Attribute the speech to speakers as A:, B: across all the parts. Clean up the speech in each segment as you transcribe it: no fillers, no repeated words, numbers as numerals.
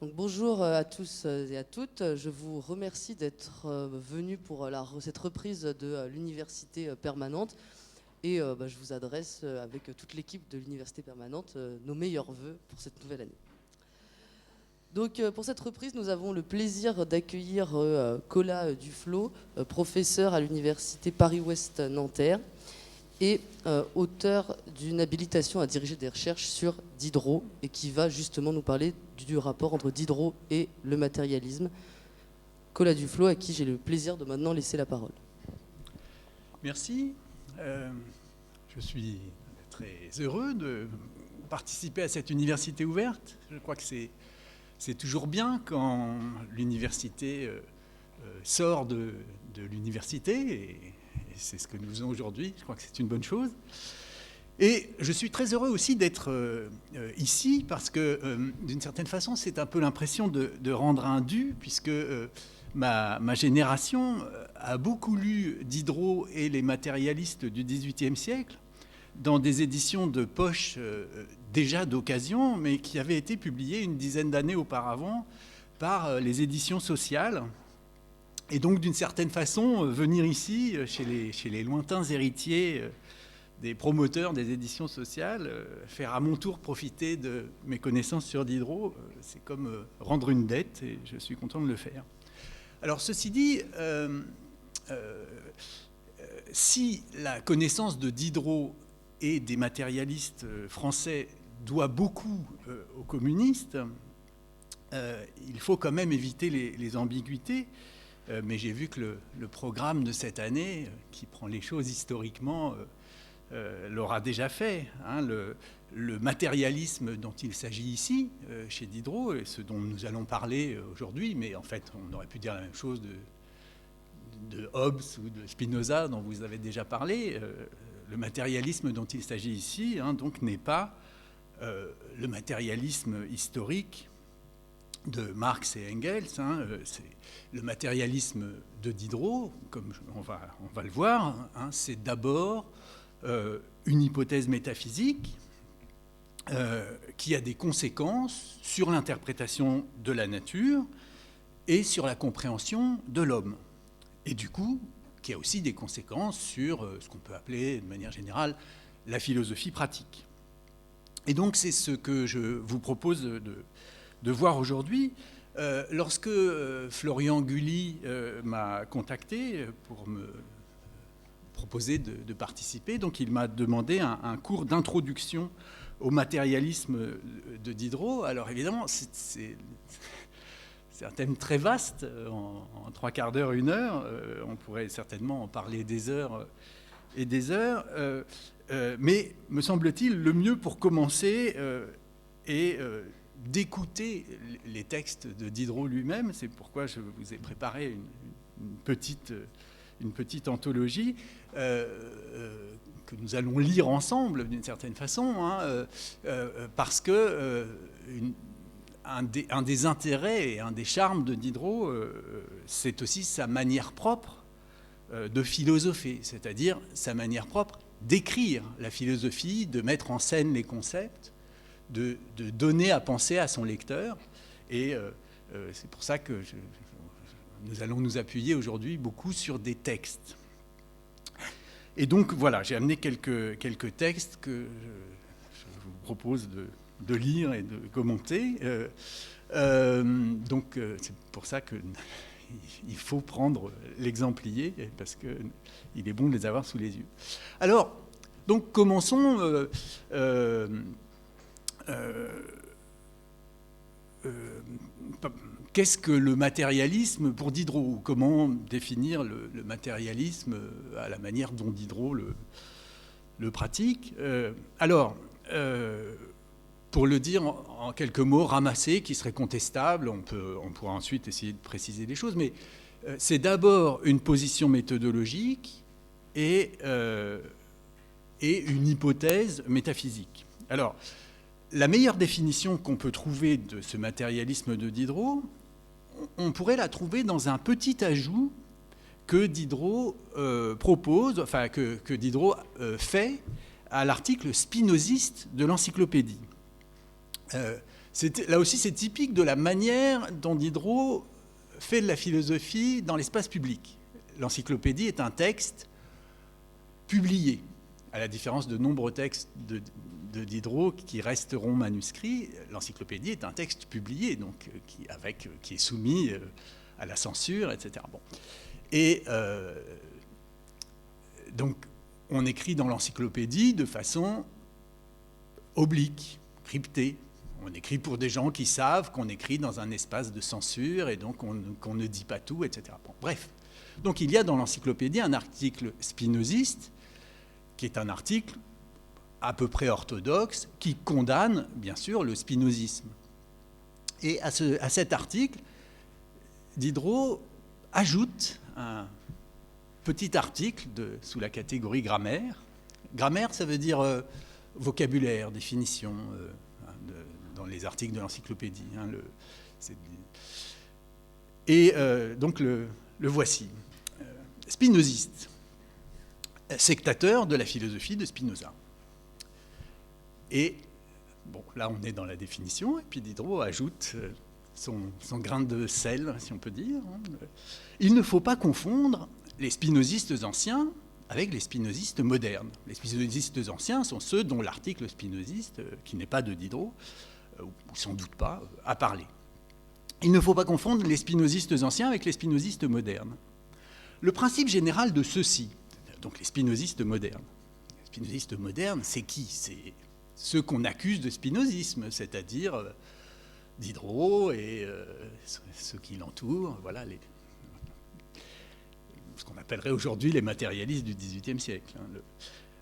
A: Donc, bonjour à tous et à toutes. Je vous remercie d'être venus pour cette reprise de l'université permanente. Et je vous adresse avec toute l'équipe de l'université permanente nos meilleurs vœux pour cette nouvelle année. Donc pour cette reprise, nous avons le plaisir d'accueillir Colas Duflo, professeur à l'université Paris-Ouest Nanterre et auteur d'une habilitation à diriger des recherches sur Diderot et qui va justement nous parler du rapport entre Diderot et le matérialisme. Colas Duflo, à qui j'ai le plaisir de maintenant laisser la parole.
B: Merci. Je suis très heureux de participer à cette université ouverte. Je crois que c'est toujours bien quand l'université sort de l'université, et c'est ce que nous faisons aujourd'hui. Je crois que c'est une bonne chose. Et je suis très heureux aussi d'être ici, parce que d'une certaine façon, c'est un peu l'impression de rendre un dû, puisque ma génération a beaucoup lu Diderot et les matérialistes du XVIIIe siècle, dans des éditions de poche déjà d'occasion, mais qui avaient été publiées une dizaine d'années auparavant par les éditions sociales. Et donc, d'une certaine façon, venir ici, chez les lointains héritiers des promoteurs des éditions sociales, faire à mon tour profiter de mes connaissances sur Diderot, c'est comme rendre une dette, et je suis content de le faire. Alors, ceci dit, si la connaissance de Diderot et des matérialistes français doit beaucoup aux communistes, il faut quand même éviter les ambiguïtés. Mais j'ai vu que le programme de cette année, qui prend les choses historiquement, l'aura déjà fait. Hein, le matérialisme dont il s'agit ici, chez Diderot, et ce dont nous allons parler aujourd'hui, mais en fait, on aurait pu dire la même chose de Hobbes ou de Spinoza, dont vous avez déjà parlé. Le matérialisme dont il s'agit ici, donc, n'est pas le matérialisme historique de Marx et Engels. C'est le matérialisme de Diderot, comme on va le voir. C'est d'abord une hypothèse métaphysique qui a des conséquences sur l'interprétation de la nature et sur la compréhension de l'homme. Et du coup, qui a aussi des conséquences sur ce qu'on peut appeler, de manière générale, la philosophie pratique. Et donc, c'est ce que je vous propose de voir aujourd'hui. Lorsque Florian Gully m'a contacté pour me proposer de participer, donc il m'a demandé un cours d'introduction au matérialisme de Diderot. Alors évidemment, c'est un thème très vaste, en 3/4 d'heure, 1 heure. On pourrait certainement en parler des heures et des heures. Mais, me semble-t-il, le mieux pour commencer est d'écouter les textes de Diderot lui-même. C'est pourquoi je vous ai préparé une petite anthologie que nous allons lire ensemble, d'une certaine façon, parce que un des intérêts et un des charmes de Diderot, c'est aussi sa manière propre de philosopher, c'est-à-dire sa manière propre d'écrire la philosophie, de mettre en scène les concepts, de donner à penser à son lecteur. Et c'est pour ça que nous allons nous appuyer aujourd'hui beaucoup sur des textes. Et donc voilà, j'ai amené quelques textes que je vous propose de lire et de commenter. Donc c'est pour ça qu'il faut prendre l'exemplier, parce qu'il est bon de les avoir sous les yeux. Alors, donc commençons. Qu'est-ce que le matérialisme pour Diderot? Comment définir le matérialisme à la manière dont Diderot le pratique? Alors, pour le dire en quelques mots ramassés, qui seraient contestables, on pourra ensuite essayer de préciser les choses, mais c'est d'abord une position méthodologique et une hypothèse métaphysique. Alors, la meilleure définition qu'on peut trouver de ce matérialisme de Diderot, on pourrait la trouver dans un petit ajout que Diderot propose, enfin que Diderot fait à l'article spinoziste de l'encyclopédie. Là aussi, c'est typique de la manière dont Diderot fait de la philosophie dans l'espace public. L'encyclopédie est un texte publié, à la différence de nombreux textes de Diderot qui resteront manuscrits. L'encyclopédie est un texte publié, donc qui est soumis à la censure, etc. Bon. Et donc, on écrit dans l'encyclopédie de façon oblique, cryptée. On écrit pour des gens qui savent qu'on écrit dans un espace de censure et donc qu'on ne dit pas tout, etc. Bon, bref. Donc il y a dans l'encyclopédie un article spinoziste qui est un article à peu près orthodoxe qui condamne, bien sûr, le spinozisme. Et à cet article, Diderot ajoute un petit article sous la catégorie grammaire. Grammaire, ça veut dire vocabulaire, définition, dans les articles de l'encyclopédie. Donc le voici. Spinoziste, sectateur de la philosophie de Spinoza. Et bon, là on est dans la définition, et puis Diderot ajoute son grain de sel, si on peut dire. Il ne faut pas confondre les spinozistes anciens avec les spinozistes modernes. Les spinozistes anciens sont ceux dont l'article spinoziste, qui n'est pas de Diderot, ou sans doute pas, a parlé. Il ne faut pas confondre les spinozistes anciens avec les spinozistes modernes. Le principe général de ceux-ci, donc les spinozistes modernes, c'est qui? C'est ceux qu'on accuse de spinozisme, c'est-à-dire Diderot et ceux qui l'entourent, voilà, ce qu'on appellerait aujourd'hui les matérialistes du XVIIIe siècle.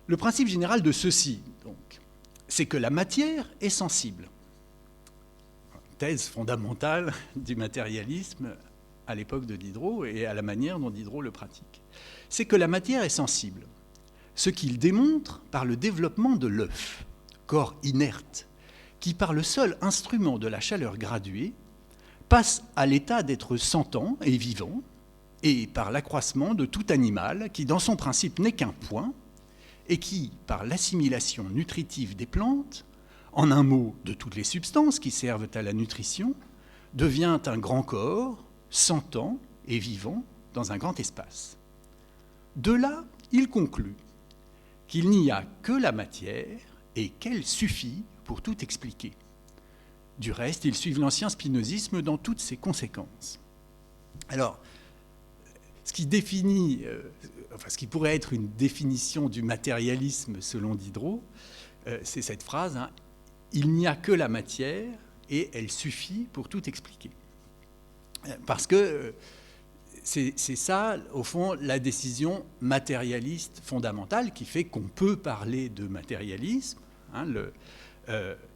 B: Le principe général de ceux-ci, donc, c'est que la matière est sensible. Thèse fondamentale du matérialisme à l'époque de Diderot et à la manière dont Diderot le pratique. C'est que la matière est sensible, ce qu'il démontre par le développement de l'œuf, corps inerte, qui par le seul instrument de la chaleur graduée passe à l'état d'être sentant et vivant, et par l'accroissement de tout animal qui dans son principe n'est qu'un point, et qui, par l'assimilation nutritive des plantes, en un mot de toutes les substances qui servent à la nutrition, devient un grand corps, sentant et vivant dans un grand espace. De là, il conclut qu'il n'y a que la matière et qu'elle suffit pour tout expliquer. Du reste, ils suivent l'ancien spinozisme dans toutes ses conséquences. Alors, ce qui définit, ce qui pourrait être une définition du matérialisme selon Diderot, c'est cette phrase, hein, « Il n'y a que la matière et elle suffit pour tout expliquer ». Parce que c'est ça, au fond, la décision matérialiste fondamentale qui fait qu'on peut parler de matérialisme. Hein,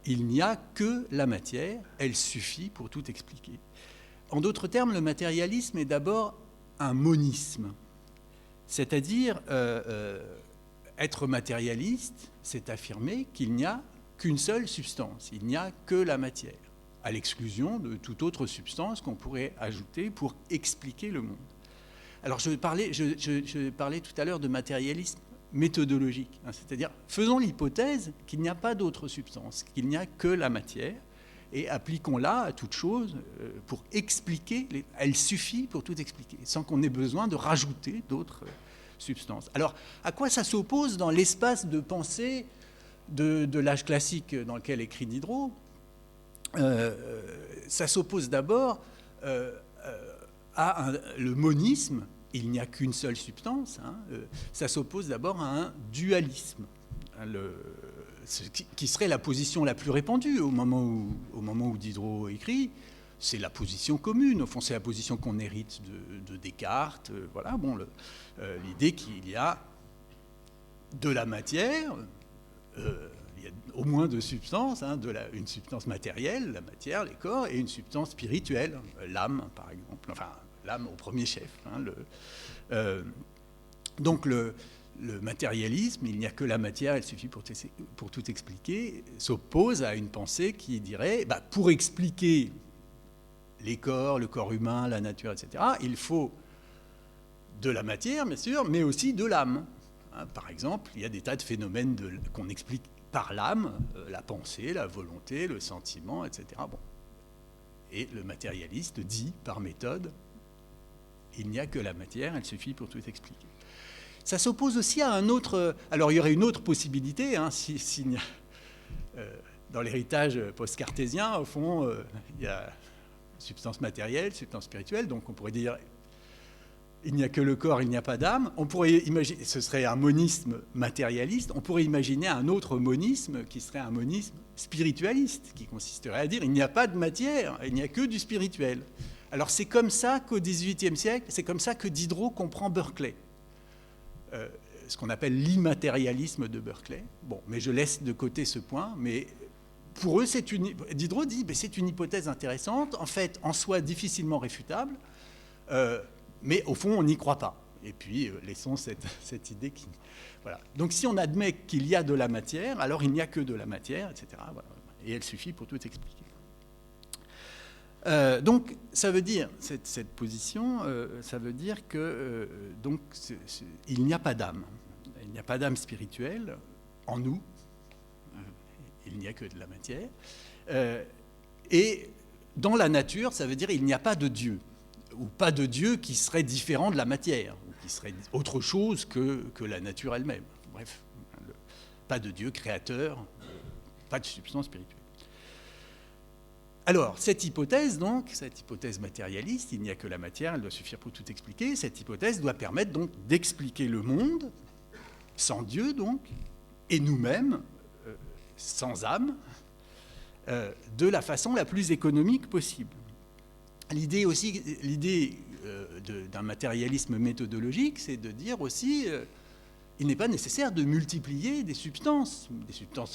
B: il n'y a que la matière, elle suffit pour tout expliquer. En d'autres termes, le matérialisme est d'abord un monisme. C'est-à-dire, être matérialiste, c'est affirmer qu'il n'y a qu'une seule substance, il n'y a que la matière, à l'exclusion de toute autre substance qu'on pourrait ajouter pour expliquer le monde. Alors je parlais tout à l'heure de matérialisme méthodologique, hein, c'est-à-dire faisons l'hypothèse qu'il n'y a pas d'autre substance, qu'il n'y a que la matière, et appliquons-la à toute chose pour expliquer, elle suffit pour tout expliquer, sans qu'on ait besoin de rajouter d'autres substances. Alors, à quoi ça s'oppose dans l'espace de pensée de l'âge classique dans lequel écrit Diderot? Ça s'oppose d'abord à le monisme, il n'y a qu'une seule substance, hein, ça s'oppose d'abord à un dualisme, hein, qui serait la position la plus répandue au moment où Diderot écrit. C'est la position commune, au fond c'est la position qu'on hérite de Descartes, voilà, bon, l'idée qu'il y a de la matière, il y a au moins deux substances, hein, une substance matérielle, la matière, les corps, et une substance spirituelle, l'âme par exemple, enfin l'âme au premier chef. Hein, donc le matérialisme, il n'y a que la matière, elle suffit pour tout expliquer, s'oppose à une pensée qui dirait, pour expliquer les corps, le corps humain, la nature, etc., il faut de la matière, bien sûr, mais aussi de l'âme. Hein, par exemple, il y a des tas de phénomènes qu'on explique par l'âme, la pensée, la volonté, le sentiment, etc. Bon. Et le matérialiste dit, par méthode, il n'y a que la matière, elle suffit pour tout expliquer. Ça s'oppose aussi à un autre... Alors, il y aurait une autre possibilité, hein, dans l'héritage post-cartésien, au fond, il y a substance matérielle, substance spirituelle, donc on pourrait dire il n'y a que le corps, il n'y a pas d'âme. On pourrait imaginer, ce serait un monisme matérialiste, on pourrait imaginer un autre monisme qui serait un monisme spiritualiste, qui consisterait à dire il n'y a pas de matière, il n'y a que du spirituel. Alors c'est comme ça qu'au XVIIIe siècle, c'est comme ça que Diderot comprend Berkeley. Ce qu'on appelle l'immatérialisme de Berkeley. Bon, mais je laisse de côté ce point, mais pour eux, Diderot dit que c'est une hypothèse intéressante, en fait, en soi difficilement réfutable, mais au fond, on n'y croit pas. Et puis, laissons cette idée qui... Voilà. Donc, si on admet qu'il y a de la matière, alors il n'y a que de la matière, etc. Voilà. Et elle suffit pour tout expliquer. Donc, ça veut dire, cette position, ça veut dire que donc, il n'y a pas d'âme. Il n'y a pas d'âme spirituelle en nous. Il n'y a que de la matière. Et dans la nature, ça veut dire il n'y a pas de Dieu. Ou pas de Dieu qui serait différent de la matière, ou qui serait autre chose que la nature elle-même. Bref, pas de Dieu créateur, pas de substance spirituelle. Alors, cette hypothèse matérialiste, il n'y a que la matière, elle doit suffire pour tout expliquer, cette hypothèse doit permettre donc d'expliquer le monde, sans Dieu donc, et nous-mêmes, sans âme, de la façon la plus économique possible. L'idée d'un matérialisme méthodologique, c'est de dire aussi il n'est pas nécessaire de multiplier des substances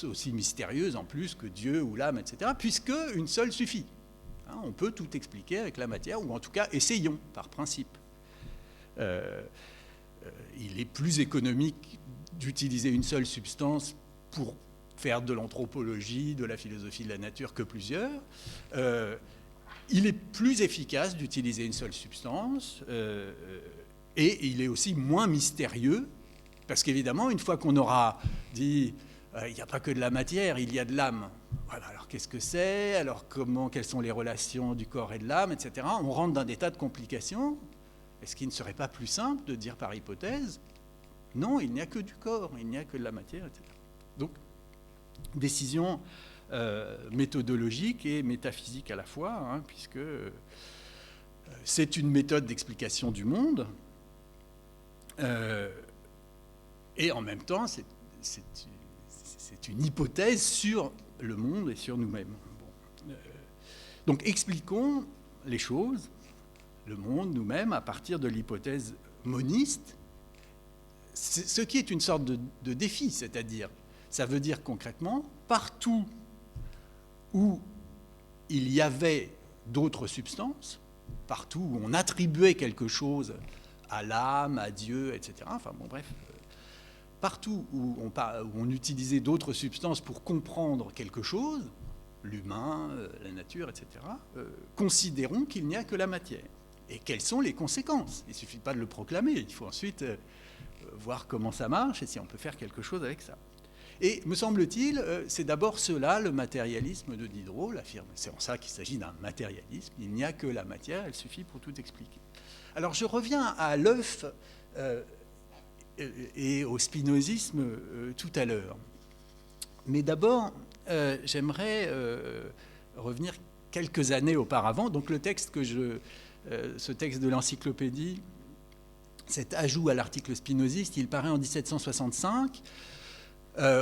B: aussi mystérieuses en plus que Dieu ou l'âme, etc., puisque une seule suffit. Hein, on peut tout expliquer avec la matière, ou en tout cas, essayons, par principe. Il est plus économique d'utiliser une seule substance pour faire de l'anthropologie, de la philosophie de la nature que plusieurs. Il est plus efficace d'utiliser une seule substance, et il est aussi moins mystérieux, parce qu'évidemment, une fois qu'on aura dit il n'y a pas que de la matière, il y a de l'âme. Voilà, alors qu'est-ce que c'est? Alors quelles sont les relations du corps et de l'âme, etc. On rentre dans des tas de complications. Est-ce qu'il ne serait pas plus simple de dire par hypothèse non, il n'y a que du corps, il n'y a que de la matière, etc. Donc, décision méthodologique et métaphysique à la fois, hein, puisque c'est une méthode d'explication du monde, et en même temps, c'est une hypothèse sur le monde et sur nous-mêmes. Bon. Donc, expliquons les choses, le monde, nous-mêmes, à partir de l'hypothèse moniste, ce qui est une sorte de défi, c'est-à-dire, ça veut dire concrètement, partout où il y avait d'autres substances, partout où on attribuait quelque chose à l'âme, à Dieu, etc., enfin bon, bref, partout où on utilisait d'autres substances pour comprendre quelque chose, l'humain, la nature, etc., considérons qu'il n'y a que la matière. Et quelles sont les conséquences? Il ne suffit pas de le proclamer, il faut ensuite voir comment ça marche et si on peut faire quelque chose avec ça. Et, me semble-t-il, c'est d'abord cela, le matérialisme de Diderot, l'affirme. C'est en ça qu'il s'agit d'un matérialisme. Il n'y a que la matière, elle suffit pour tout expliquer. Alors, je reviens à l'œuf et au spinozisme tout à l'heure. Mais d'abord, j'aimerais revenir quelques années auparavant. Donc, le texte ce texte de l'encyclopédie, cet ajout à l'article spinoziste, il paraît en 1765,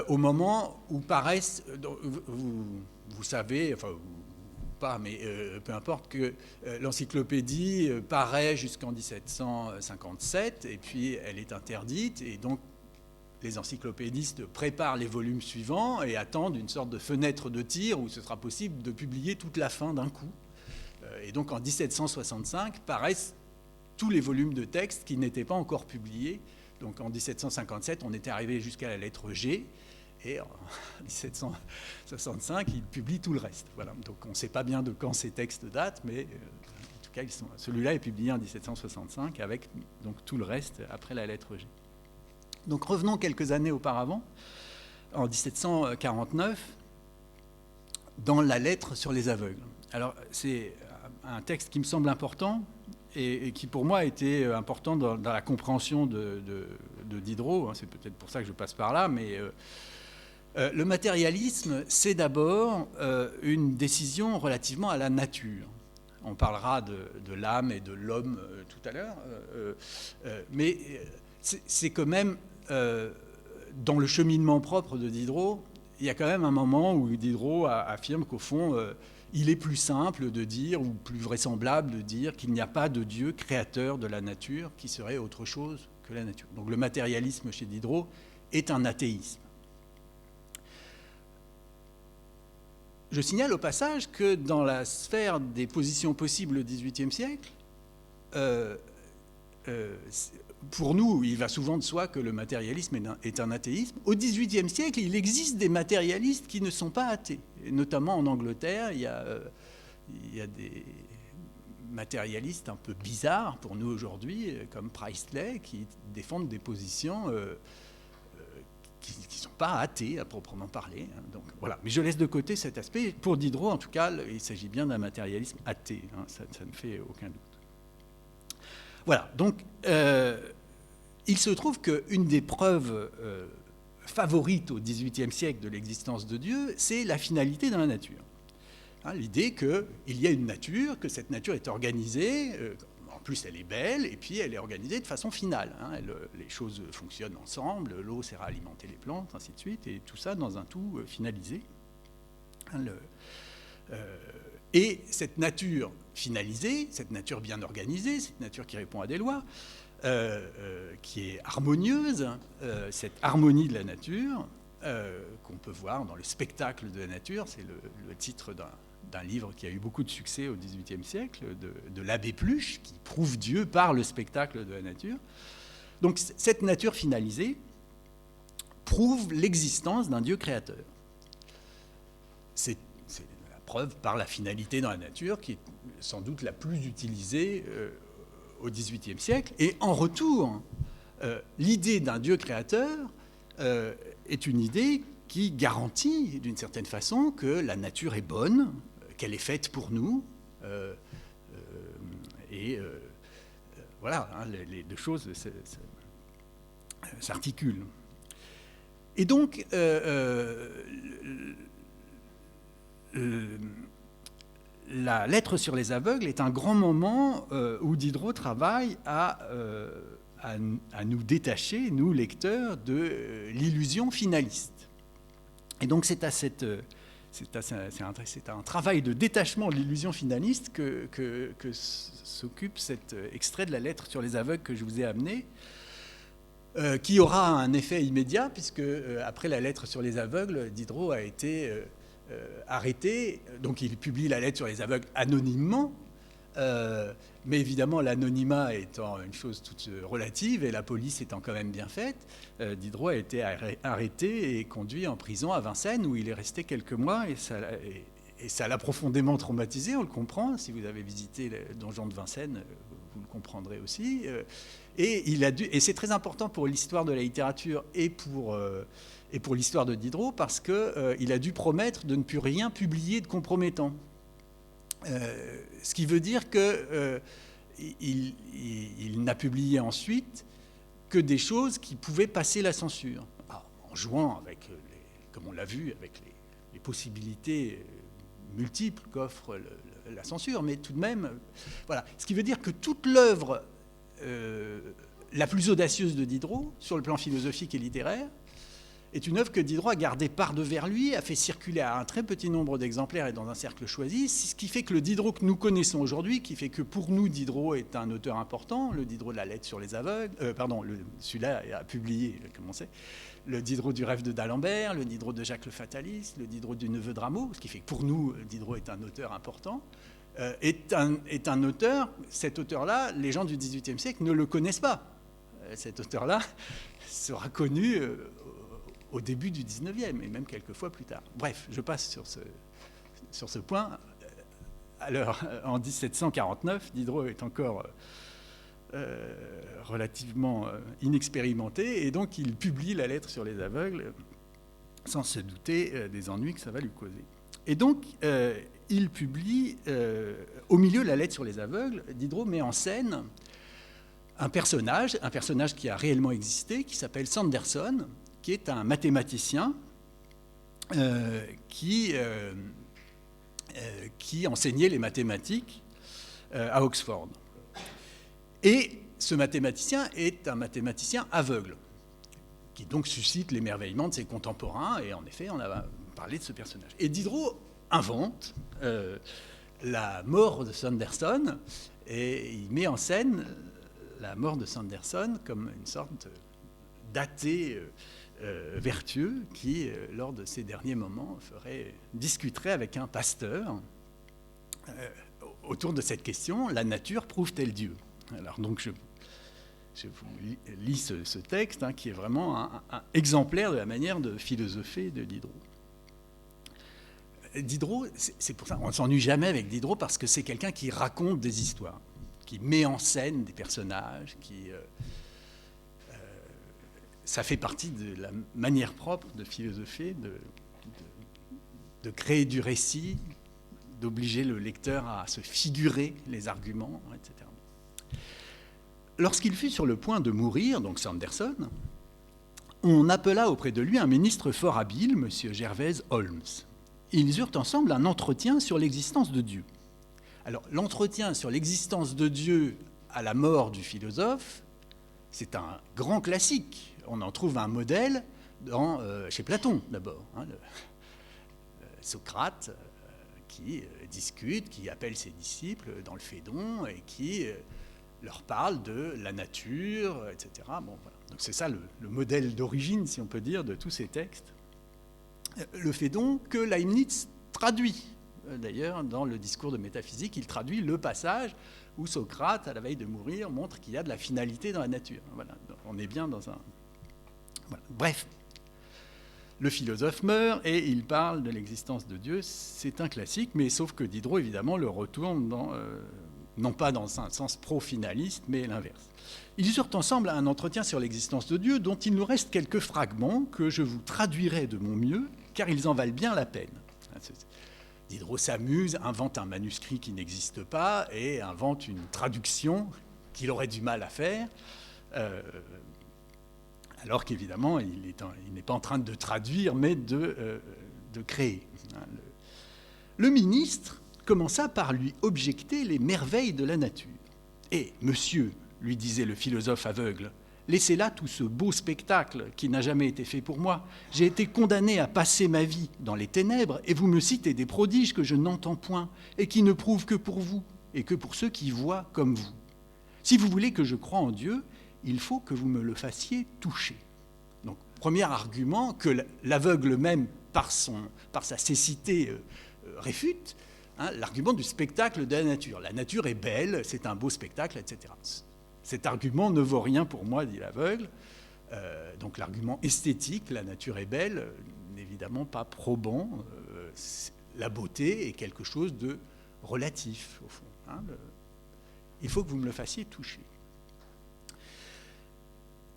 B: au moment où paraissent, vous savez, enfin pas, mais peu importe, que l'encyclopédie paraît jusqu'en 1757, et puis elle est interdite, et donc les encyclopédistes préparent les volumes suivants et attendent une sorte de fenêtre de tir où ce sera possible de publier toute la fin d'un coup. Et donc en 1765 paraissent tous les volumes de textes qui n'étaient pas encore publiés. Donc en 1757, on était arrivé jusqu'à la lettre G, et en 1765, il publie tout le reste. Voilà. Donc on ne sait pas bien de quand ces textes datent, mais en tout cas, celui-là est publié en 1765 avec donc, tout le reste après la lettre G. Donc revenons quelques années auparavant. en 1749 dans la lettre sur les aveugles. Alors, c'est un texte qui me semble important et qui, pour moi, a été important dans la compréhension de Diderot. C'est peut-être pour ça que je passe par là, mais le matérialisme, c'est d'abord une décision relativement à la nature. On parlera de l'âme et de l'homme tout à l'heure, mais c'est quand même, dans le cheminement propre de Diderot, il y a quand même un moment où Diderot affirme qu'au fond, il est plus simple de dire, ou plus vraisemblable de dire, qu'il n'y a pas de Dieu créateur de la nature qui serait autre chose que la nature. Donc le matérialisme chez Diderot est un athéisme. Je signale au passage que dans la sphère des positions possibles au XVIIIe siècle, pour nous, il va souvent de soi que le matérialisme est un athéisme. Au XVIIIe siècle, il existe des matérialistes qui ne sont pas athées. Et notamment en Angleterre, il y a des matérialistes un peu bizarres pour nous aujourd'hui, comme Priestley, qui défendent des positions qui ne sont pas athées à proprement parler. Donc, voilà. Mais je laisse de côté cet aspect. Pour Diderot, en tout cas, il s'agit bien d'un matérialisme athée. Ça ne fait aucun doute. Voilà. Donc, il se trouve qu'une des preuves favorites au XVIIIe siècle de l'existence de Dieu, c'est la finalité dans la nature. L'idée qu'il y a une nature, que cette nature est organisée, en plus elle est belle, et puis elle est organisée de façon finale. Les choses fonctionnent ensemble, l'eau sert à alimenter les plantes, ainsi de suite, et tout ça dans un tout finalisé. Et cette nature finalisée, cette nature bien organisée, cette nature qui répond à des lois, qui est harmonieuse, cette harmonie de la nature, qu'on peut voir dans le spectacle de la nature, c'est le titre d'un livre qui a eu beaucoup de succès au XVIIIe siècle, de l'abbé Pluche, qui prouve Dieu par le spectacle de la nature. Donc cette nature finalisée prouve l'existence d'un Dieu créateur. C'est la preuve par la finalité dans la nature, qui est sans doute la plus utilisée au XVIIIe siècle. Et en retour, l'idée d'un Dieu créateur est une idée qui garantit d'une certaine façon que la nature est bonne, qu'elle est faite pour nous, voilà, les deux choses s'articulent. Et donc, la lettre sur les aveugles est un grand moment où Diderot travaille à nous détacher, nous lecteurs, de l'illusion finaliste. Et donc c'est un travail de détachement de l'illusion finaliste que s'occupe cet extrait de la lettre sur les aveugles que je vous ai amené, qui aura un effet immédiat, puisque après la lettre sur les aveugles, Diderot a été arrêté. Donc il publie la lettre sur les aveugles anonymement, mais évidemment l'anonymat étant une chose toute relative et la police étant quand même bien faite, Diderot a été arrêté et conduit en prison à Vincennes, où il est resté quelques mois, et ça l'a profondément traumatisé, on le comprend. Si vous avez visité le donjon de Vincennes, vous le comprendrez aussi. Et c'est très important pour l'histoire de la littérature et pour l'histoire de Diderot, parce qu'il a dû promettre de ne plus rien publier de compromettant. Ce qui veut dire qu'il n'a publié ensuite que des choses qui pouvaient passer la censure, en jouant avec, comme on l'a vu, avec les possibilités multiples qu'offre la censure, mais tout de même, voilà. Ce qui veut dire que toute l'œuvre la plus audacieuse de Diderot, sur le plan philosophique et littéraire, est une œuvre que Diderot a gardée par devers lui, a fait circuler à un très petit nombre d'exemplaires et dans un cercle choisi, ce qui fait que le Diderot que nous connaissons aujourd'hui, qui fait que pour nous Diderot est un auteur important, le Diderot de la lettre sur les aveugles, celui-là a publié, il a commencé, le Diderot du rêve de d'Alembert, le Diderot de Jacques le Fataliste, le Diderot du neveu de Rameau, ce qui fait que pour nous Diderot est un auteur important, est un auteur, cet auteur-là, les gens du XVIIIe siècle ne le connaissent pas. Cet auteur-là sera connu au début du 19e, et même quelques fois plus tard. Bref, je passe sur ce point. Alors, en 1749, Diderot est encore relativement inexpérimenté, et donc il publie la lettre sur les aveugles, sans se douter des ennuis que ça va lui causer. Et donc, il publie, au milieu de la lettre sur les aveugles, Diderot met en scène un personnage qui a réellement existé, qui s'appelle Sanderson, qui est un mathématicien qui enseignait les mathématiques à Oxford. Et ce mathématicien est un mathématicien aveugle, qui donc suscite l'émerveillement de ses contemporains, et en effet, on a parlé de ce personnage. Et Diderot invente la mort de Sanderson, et il met en scène la mort de Sanderson comme une sorte d'athée vertueux qui, lors de ses derniers moments, discuterait avec un pasteur autour de cette question: la nature prouve-t-elle Dieu? Alors donc je vous lis ce texte qui est vraiment un exemplaire de la manière de philosopher de Diderot. Diderot, c'est pour ça qu'on ne s'ennuie jamais avec Diderot, parce que c'est quelqu'un qui raconte des histoires, qui met en scène des personnages, ça fait partie de la manière propre de philosopher, de créer du récit, d'obliger le lecteur à se figurer les arguments, etc. Lorsqu'il fut sur le point de mourir, donc Sanderson, on appela auprès de lui un ministre fort habile, M. Gervaise Holmes. Ils eurent ensemble un entretien sur l'existence de Dieu. Alors, l'entretien sur l'existence de Dieu à la mort du philosophe, c'est un grand classique. On en trouve un modèle chez Platon, d'abord. Socrate, qui discute, qui appelle ses disciples dans le Phédon et qui leur parle de la nature, etc. Bon, voilà. Donc c'est ça le modèle d'origine, si on peut dire, de tous ces textes. Le Phédon que Leibniz traduit. D'ailleurs, dans le discours de métaphysique, il traduit le passage où Socrate, à la veille de mourir, montre qu'il y a de la finalité dans la nature. Voilà. On est bien dans un... Voilà. Bref, le philosophe meurt et il parle de l'existence de Dieu. C'est un classique, mais sauf que Diderot, évidemment, le retourne non pas dans un sens pro-finaliste, mais l'inverse. Ils eurent ensemble un entretien sur l'existence de Dieu, dont il nous reste quelques fragments que je vous traduirai de mon mieux, car ils en valent bien la peine. Diderot s'amuse, invente un manuscrit qui n'existe pas et invente une traduction qu'il aurait du mal à faire, alors qu'évidemment, il n'est pas en train de traduire, mais de créer. Le ministre commença par lui objecter les merveilles de la nature. « Eh, monsieur, lui disait le philosophe aveugle, laissez là tout ce beau spectacle qui n'a jamais été fait pour moi. J'ai été condamné à passer ma vie dans les ténèbres et vous me citez des prodiges que je n'entends point et qui ne prouvent que pour vous et que pour ceux qui voient comme vous. Si vous voulez que je croie en Dieu, il faut que vous me le fassiez toucher. » Donc, premier argument que l'aveugle même, par sa cécité, réfute, l'argument du spectacle de la nature. La nature est belle, c'est un beau spectacle, etc. Cet argument ne vaut rien pour moi, dit l'aveugle. Donc l'argument esthétique, la nature est belle, n'est évidemment pas probant. La beauté est quelque chose de relatif, au fond. Il faut que vous me le fassiez toucher.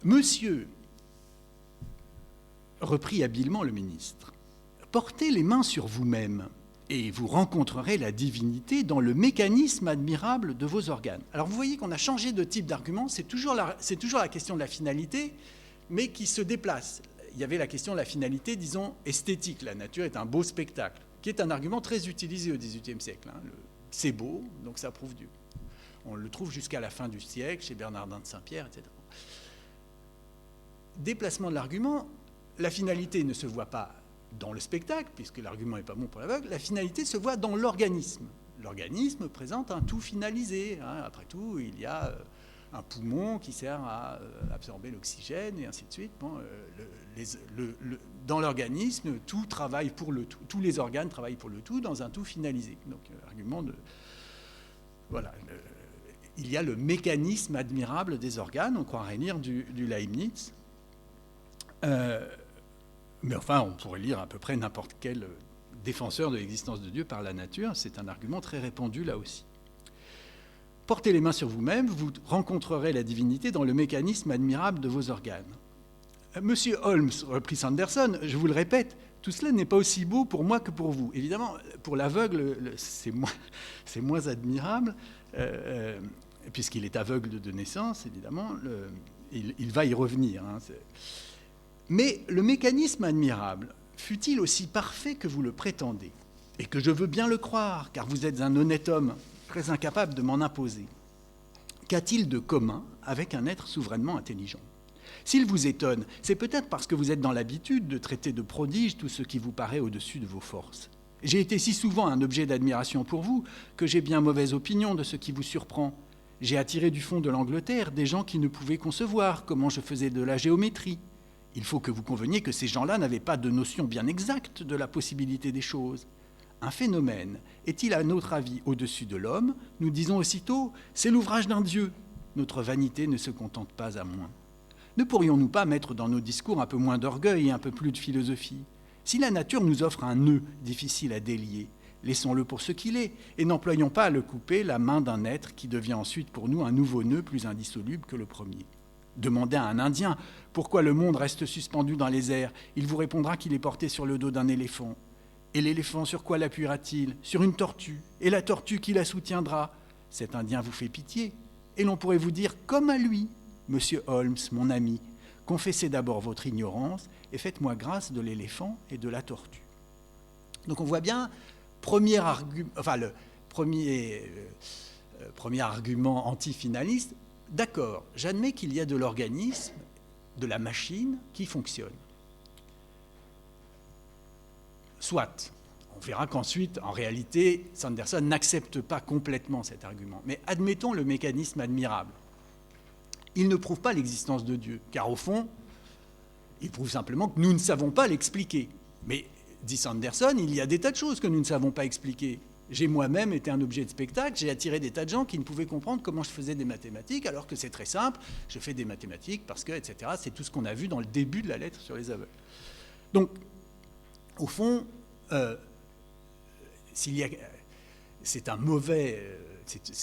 B: Monsieur, reprit habilement le ministre, portez les mains sur vous-même et vous rencontrerez la divinité dans le mécanisme admirable de vos organes. Alors vous voyez qu'on a changé de type d'argument, c'est toujours la question de la finalité, mais qui se déplace. Il y avait la question de la finalité, disons, esthétique. La nature est un beau spectacle, qui est un argument très utilisé au XVIIIe siècle. C'est beau, donc ça prouve Dieu. On le trouve jusqu'à la fin du siècle, chez Bernardin de Saint-Pierre, etc. Déplacement de l'argument, la finalité ne se voit pas dans le spectacle, puisque l'argument n'est pas bon pour l'aveugle, la finalité se voit dans l'organisme. L'organisme présente un tout finalisé. Après tout, il y a un poumon qui sert à absorber l'oxygène, et ainsi de suite. Bon, dans l'organisme, tout travaille pour le tout. Tous les organes travaillent pour le tout dans un tout finalisé. Donc, argument de... Voilà. Il y a le mécanisme admirable des organes, on croirait lire du Leibniz. Mais enfin, on pourrait lire à peu près n'importe quel défenseur de l'existence de Dieu par la nature. C'est un argument très répandu là aussi. Portez les mains sur vous-même, vous rencontrerez la divinité dans le mécanisme admirable de vos organes. Monsieur Holmes, reprit Sanderson, je vous le répète, tout cela n'est pas aussi beau pour moi que pour vous. Évidemment, pour l'aveugle, c'est moins admirable, puisqu'il est aveugle de naissance, évidemment. Il va y revenir. Hein, mais le mécanisme admirable fut-il aussi parfait que vous le prétendez? Et que je veux bien le croire, car vous êtes un honnête homme, très incapable de m'en imposer. Qu'a-t-il de commun avec un être souverainement intelligent? S'il vous étonne, c'est peut-être parce que vous êtes dans l'habitude de traiter de prodige tout ce qui vous paraît au-dessus de vos forces. J'ai été si souvent un objet d'admiration pour vous que j'ai bien mauvaise opinion de ce qui vous surprend. J'ai attiré du fond de l'Angleterre des gens qui ne pouvaient concevoir comment je faisais de la géométrie. Il faut que vous conveniez que ces gens-là n'avaient pas de notion bien exacte de la possibilité des choses. Un phénomène est-il à notre avis au-dessus de l'homme? Nous disons aussitôt, c'est l'ouvrage d'un Dieu. Notre vanité ne se contente pas à moins. Ne pourrions-nous pas mettre dans nos discours un peu moins d'orgueil et un peu plus de philosophie? Si la nature nous offre un nœud difficile à délier, laissons-le pour ce qu'il est, et n'employons pas à le couper la main d'un être qui devient ensuite pour nous un nouveau nœud plus indissoluble que le premier. Demandez à un Indien pourquoi le monde reste suspendu dans les airs. Il vous répondra qu'il est porté sur le dos d'un éléphant. Et l'éléphant, sur quoi l'appuiera-t-il? Sur une tortue. Et la tortue, qui la soutiendra? Cet Indien vous fait pitié. Et l'on pourrait vous dire, comme à lui, Monsieur Holmes, mon ami, confessez d'abord votre ignorance et faites-moi grâce de l'éléphant et de la tortue. Donc on voit bien, le premier argument anti-finaliste, d'accord, j'admets qu'il y a de l'organisme, de la machine qui fonctionne. Soit. On verra qu'ensuite, en réalité, Sanderson n'accepte pas complètement cet argument. Mais admettons le mécanisme admirable. Il ne prouve pas l'existence de Dieu, car au fond, il prouve simplement que nous ne savons pas l'expliquer. Mais, dit Sanderson, il y a des tas de choses que nous ne savons pas expliquer. J'ai moi-même été un objet de spectacle, j'ai attiré des tas de gens qui ne pouvaient comprendre comment je faisais des mathématiques, alors que c'est très simple, je fais des mathématiques parce que, etc. C'est tout ce qu'on a vu dans le début de la lettre sur les aveugles. Donc, au fond, c'est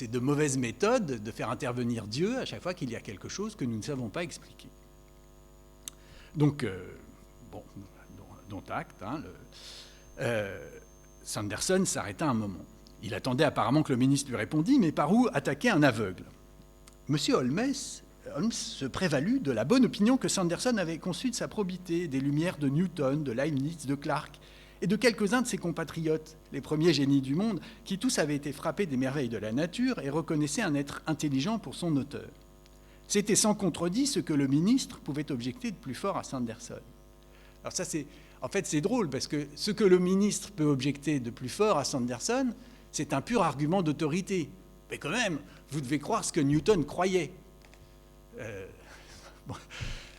B: de mauvaises méthodes de faire intervenir Dieu à chaque fois qu'il y a quelque chose que nous ne savons pas expliquer. Donc, dont acte, hein, Sanderson s'arrêta un moment. Il attendait apparemment que le ministre lui répondît, mais par où attaquer un aveugle? Monsieur Holmes se prévalut de la bonne opinion que Sanderson avait conçue de sa probité, des lumières de Newton, de Leibniz, de Clarke, et de quelques-uns de ses compatriotes, les premiers génies du monde, qui tous avaient été frappés des merveilles de la nature et reconnaissaient un être intelligent pour son auteur. C'était sans contredit ce que le ministre pouvait objecter de plus fort à Sanderson. Alors ça, c'est drôle, parce que ce que le ministre peut objecter de plus fort à Sanderson, c'est un pur argument d'autorité. Mais quand même, vous devez croire ce que Newton croyait.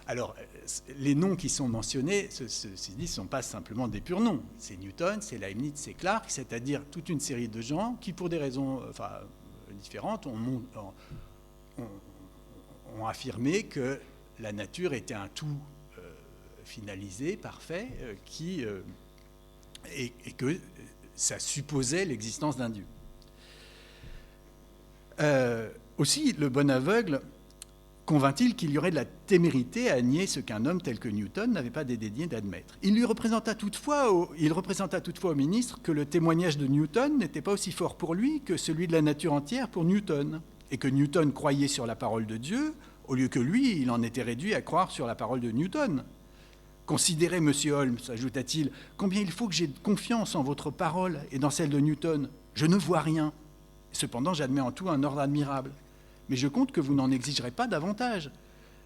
B: Alors, les noms qui sont mentionnés, ceci dit, ne sont pas simplement des purs noms. C'est Newton, c'est Leibniz, c'est Clarke, c'est-à-dire toute une série de gens qui, pour des raisons différentes, ont affirmé que la nature était un tout finalisé, parfait, et que ça supposait l'existence d'un Dieu. Aussi, le bon aveugle convainc-il qu'il y aurait de la témérité à nier ce qu'un homme tel que Newton n'avait pas dédaigné d'admettre. Il représenta toutefois au ministre que le témoignage de Newton n'était pas aussi fort pour lui que celui de la nature entière pour Newton, et que Newton croyait sur la parole de Dieu, au lieu que lui, il en était réduit à croire sur la parole de Newton. Considérez, monsieur Holmes, ajouta-t-il, combien il faut que j'aie confiance en votre parole et dans celle de Newton. Je ne vois rien. Cependant, j'admets en tout un ordre admirable. Mais je compte que vous n'en exigerez pas davantage.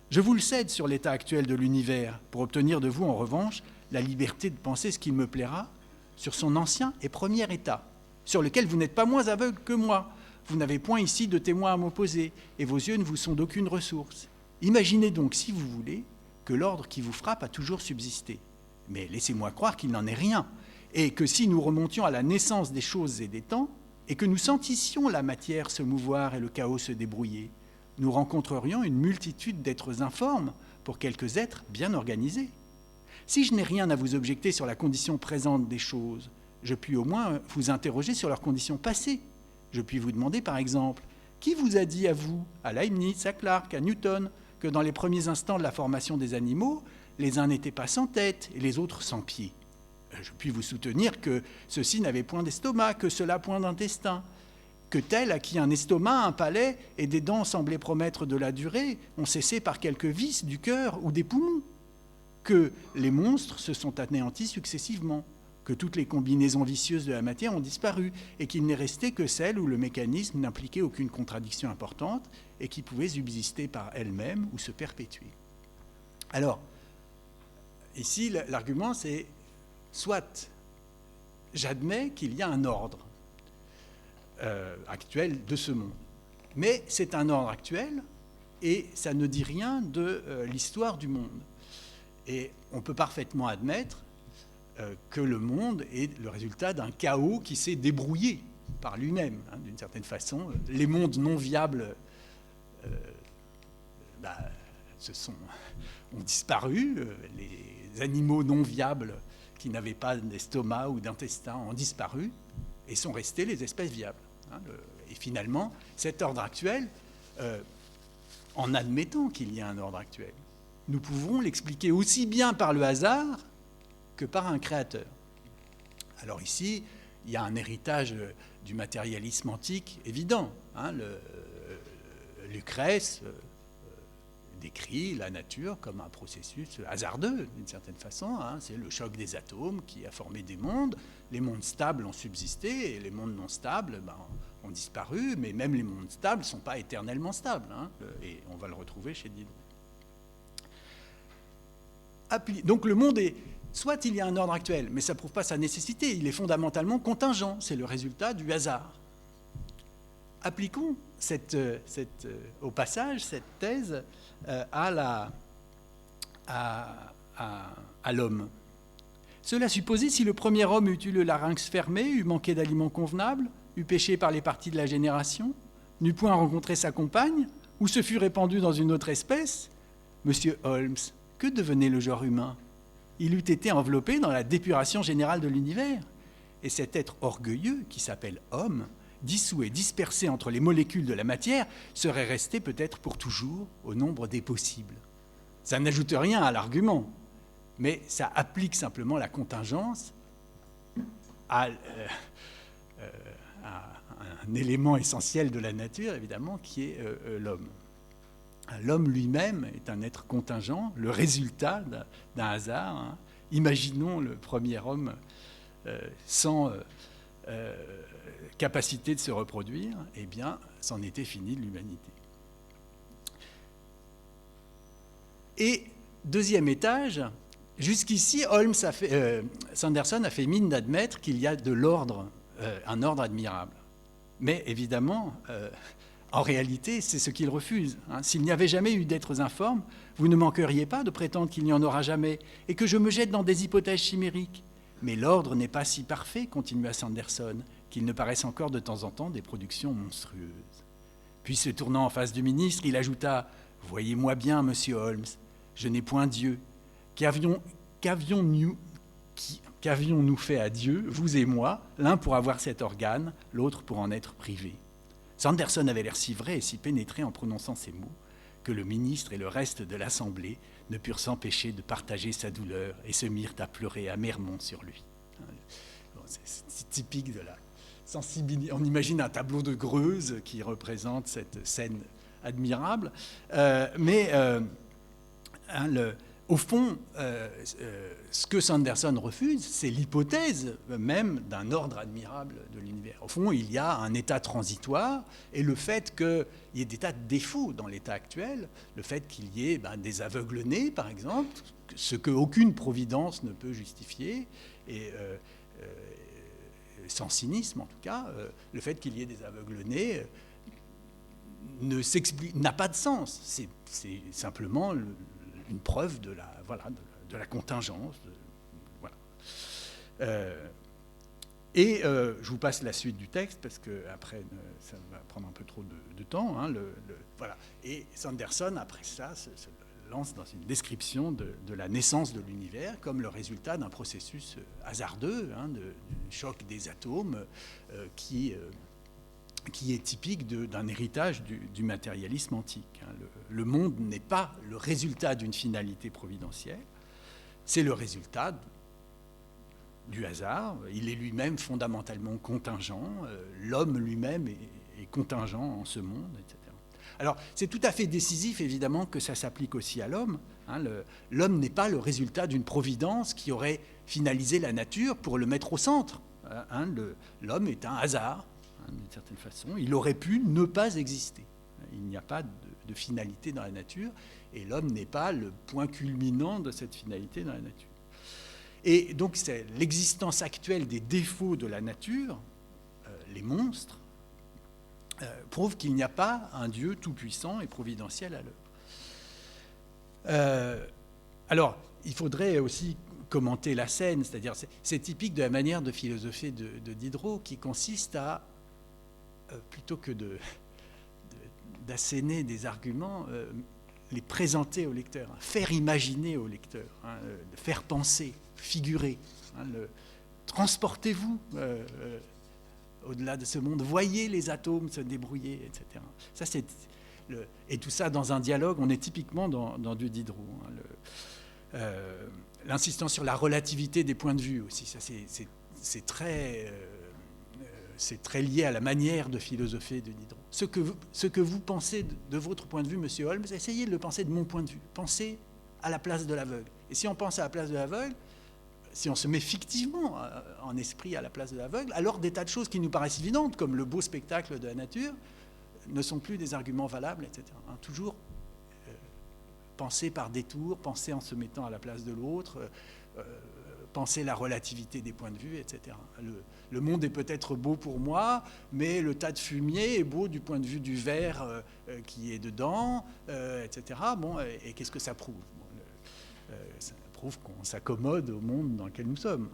B: Je vous le cède sur l'état actuel de l'univers, pour obtenir de vous, en revanche, la liberté de penser ce qu'il me plaira sur son ancien et premier état, sur lequel vous n'êtes pas moins aveugle que moi. Vous n'avez point ici de témoin à m'opposer, et vos yeux ne vous sont d'aucune ressource. Imaginez donc, si vous voulez, que l'ordre qui vous frappe a toujours subsisté. Mais laissez-moi croire qu'il n'en est rien, et que si nous remontions à la naissance des choses et des temps, et que nous sentissions la matière se mouvoir et le chaos se débrouiller, nous rencontrerions une multitude d'êtres informes pour quelques êtres bien organisés. Si je n'ai rien à vous objecter sur la condition présente des choses, je puis au moins vous interroger sur leur condition passée. Je puis vous demander, par exemple, qui vous a dit à vous, à Leibniz, à Clarke, à Newton, que dans les premiers instants de la formation des animaux, les uns n'étaient pas sans tête et les autres sans pied. Je puis vous soutenir que ceux-ci n'avaient point d'estomac, que ceux-là point d'intestin, que tels à qui un estomac, un palais et des dents semblaient promettre de la durée ont cessé par quelques vices du cœur ou des poumons, que les monstres se sont anéantis successivement, que toutes les combinaisons vicieuses de la matière ont disparu et qu'il n'est resté que celle où le mécanisme n'impliquait aucune contradiction importante et qui pouvait subsister par elle-même ou se perpétuer. Alors, ici, l'argument, c'est soit j'admets qu'il y a un ordre actuel de ce monde, mais c'est un ordre actuel et ça ne dit rien de l'histoire du monde. Et on peut parfaitement admettre que le monde est le résultat d'un chaos qui s'est débrouillé par lui-même, hein, d'une certaine façon. Les mondes non viables ont disparu, les animaux non viables qui n'avaient pas d'estomac ou d'intestin ont disparu et sont restés les espèces viables. Hein, et finalement, cet ordre actuel, en admettant qu'il y a un ordre actuel, nous pouvons l'expliquer aussi bien par le hasard que par un créateur. Alors ici, il y a un héritage du matérialisme antique évident. Hein, Lucrèce décrit la nature comme un processus hasardeux, d'une certaine façon. Hein. C'est le choc des atomes qui a formé des mondes. Les mondes stables ont subsisté et les mondes non stables ont disparu, mais même les mondes stables ne sont pas éternellement stables. Hein, et on va le retrouver chez Diderot. Donc le monde est... Soit il y a un ordre actuel, mais ça ne prouve pas sa nécessité. Il est fondamentalement contingent. C'est le résultat du hasard. Appliquons au passage cette thèse à l'homme. Cela supposé, si le premier homme eût eu le larynx fermé, eût manqué d'aliments convenables, eût péché par les parties de la génération, n'eût point rencontré sa compagne, ou se fût répandu dans une autre espèce, Monsieur Holmes, que devenait le genre humain ? Il eût été enveloppé dans la dépuration générale de l'univers. Et cet être orgueilleux, qui s'appelle homme, dissous et dispersé entre les molécules de la matière, serait resté peut-être pour toujours au nombre des possibles. Ça n'ajoute rien à l'argument, mais ça applique simplement la contingence à un élément essentiel de la nature, évidemment, qui est l'homme. L'homme lui-même est un être contingent, le résultat d'un hasard. Hein. Imaginons le premier homme sans capacité de se reproduire, eh bien, c'en était fini de l'humanité. Et deuxième étage, jusqu'ici, Sanderson a fait mine d'admettre qu'il y a de l'ordre, un ordre admirable. Mais évidemment, en réalité, c'est ce qu'il refuse. Hein. S'il n'y avait jamais eu d'êtres informes, vous ne manqueriez pas de prétendre qu'il n'y en aura jamais et que je me jette dans des hypothèses chimériques. Mais l'ordre n'est pas si parfait, continua Sanderson, qu'il ne paraisse encore de temps en temps des productions monstrueuses. Puis, se tournant en face du ministre, il ajouta « Voyez-moi bien, monsieur Holmes, je n'ai point Dieu. Qu'avions-nous fait à Dieu, vous et moi, l'un pour avoir cet organe, l'autre pour en être privé ?» Sanderson avait l'air si vrai et si pénétré en prononçant ces mots que le ministre et le reste de l'Assemblée ne purent s'empêcher de partager sa douleur et se mirent à pleurer amèrement sur lui. Bon, c'est typique de la sensibilité. On imagine un tableau de Greuze qui représente cette scène admirable, au fond, ce que Sanderson refuse, c'est l'hypothèse même d'un ordre admirable de l'univers. Au fond, il y a un état transitoire et le fait qu'il y ait des tas de défauts dans l'état actuel, le fait qu'il y ait des aveugles-nés, par exemple, ce qu'aucune providence ne peut justifier, et sans cynisme en tout cas, le fait qu'il y ait des aveugles-nés n'a pas de sens. C'est simplement une preuve de la contingence. Je vous passe la suite du texte parce que après ça va prendre un peu trop de temps. Hein, voilà. Et Sanderson, après ça, se lance dans une description de la naissance de l'univers comme le résultat d'un processus hasardeux, hein, du choc des atomes qui est typique d'un héritage du matérialisme antique. Le monde n'est pas le résultat d'une finalité providentielle, c'est le résultat du hasard. Il est lui-même fondamentalement contingent. L'homme lui-même est contingent en ce monde, etc. Alors, c'est tout à fait décisif, évidemment, que ça s'applique aussi à l'homme. L'homme n'est pas le résultat d'une providence qui aurait finalisé la nature pour le mettre au centre. L'homme est un hasard, d'une certaine façon. Il aurait pu ne pas exister. Il n'y a pas de finalité dans la nature, et l'homme n'est pas le point culminant de cette finalité dans la nature. Et donc, c'est l'existence actuelle des défauts de la nature, les monstres, prouve qu'il n'y a pas un Dieu tout-puissant et providentiel à l'œuvre. Alors, il faudrait aussi commenter la scène, c'est-à-dire c'est typique de la manière de philosopher de Diderot, qui consiste à, plutôt que d'asséner des arguments, les présenter au lecteur, faire imaginer au lecteur, faire penser, figurer. Transportez-vous au-delà de ce monde, voyez les atomes se débrouiller, etc. Ça, et tout ça dans un dialogue, on est typiquement dans du Diderot. L'insistance sur la relativité des points de vue aussi, ça c'est très lié à la manière de philosopher de Diderot. Ce que vous pensez de votre point de vue, monsieur Holmes, essayez de le penser de mon point de vue. Pensez à la place de l'aveugle. Et si on pense à la place de l'aveugle, si on se met fictivement en esprit à la place de l'aveugle, alors des tas de choses qui nous paraissent évidentes, comme le beau spectacle de la nature, ne sont plus des arguments valables, etc. Toujours penser par détour, penser en se mettant à la place de l'autre, penser la relativité des points de vue, etc. Le monde est peut-être beau pour moi, mais le tas de fumier est beau du point de vue du verre qui est dedans, etc. Bon, et qu'est-ce que ça prouve ? Ça prouve qu'on s'accommode au monde dans lequel nous sommes.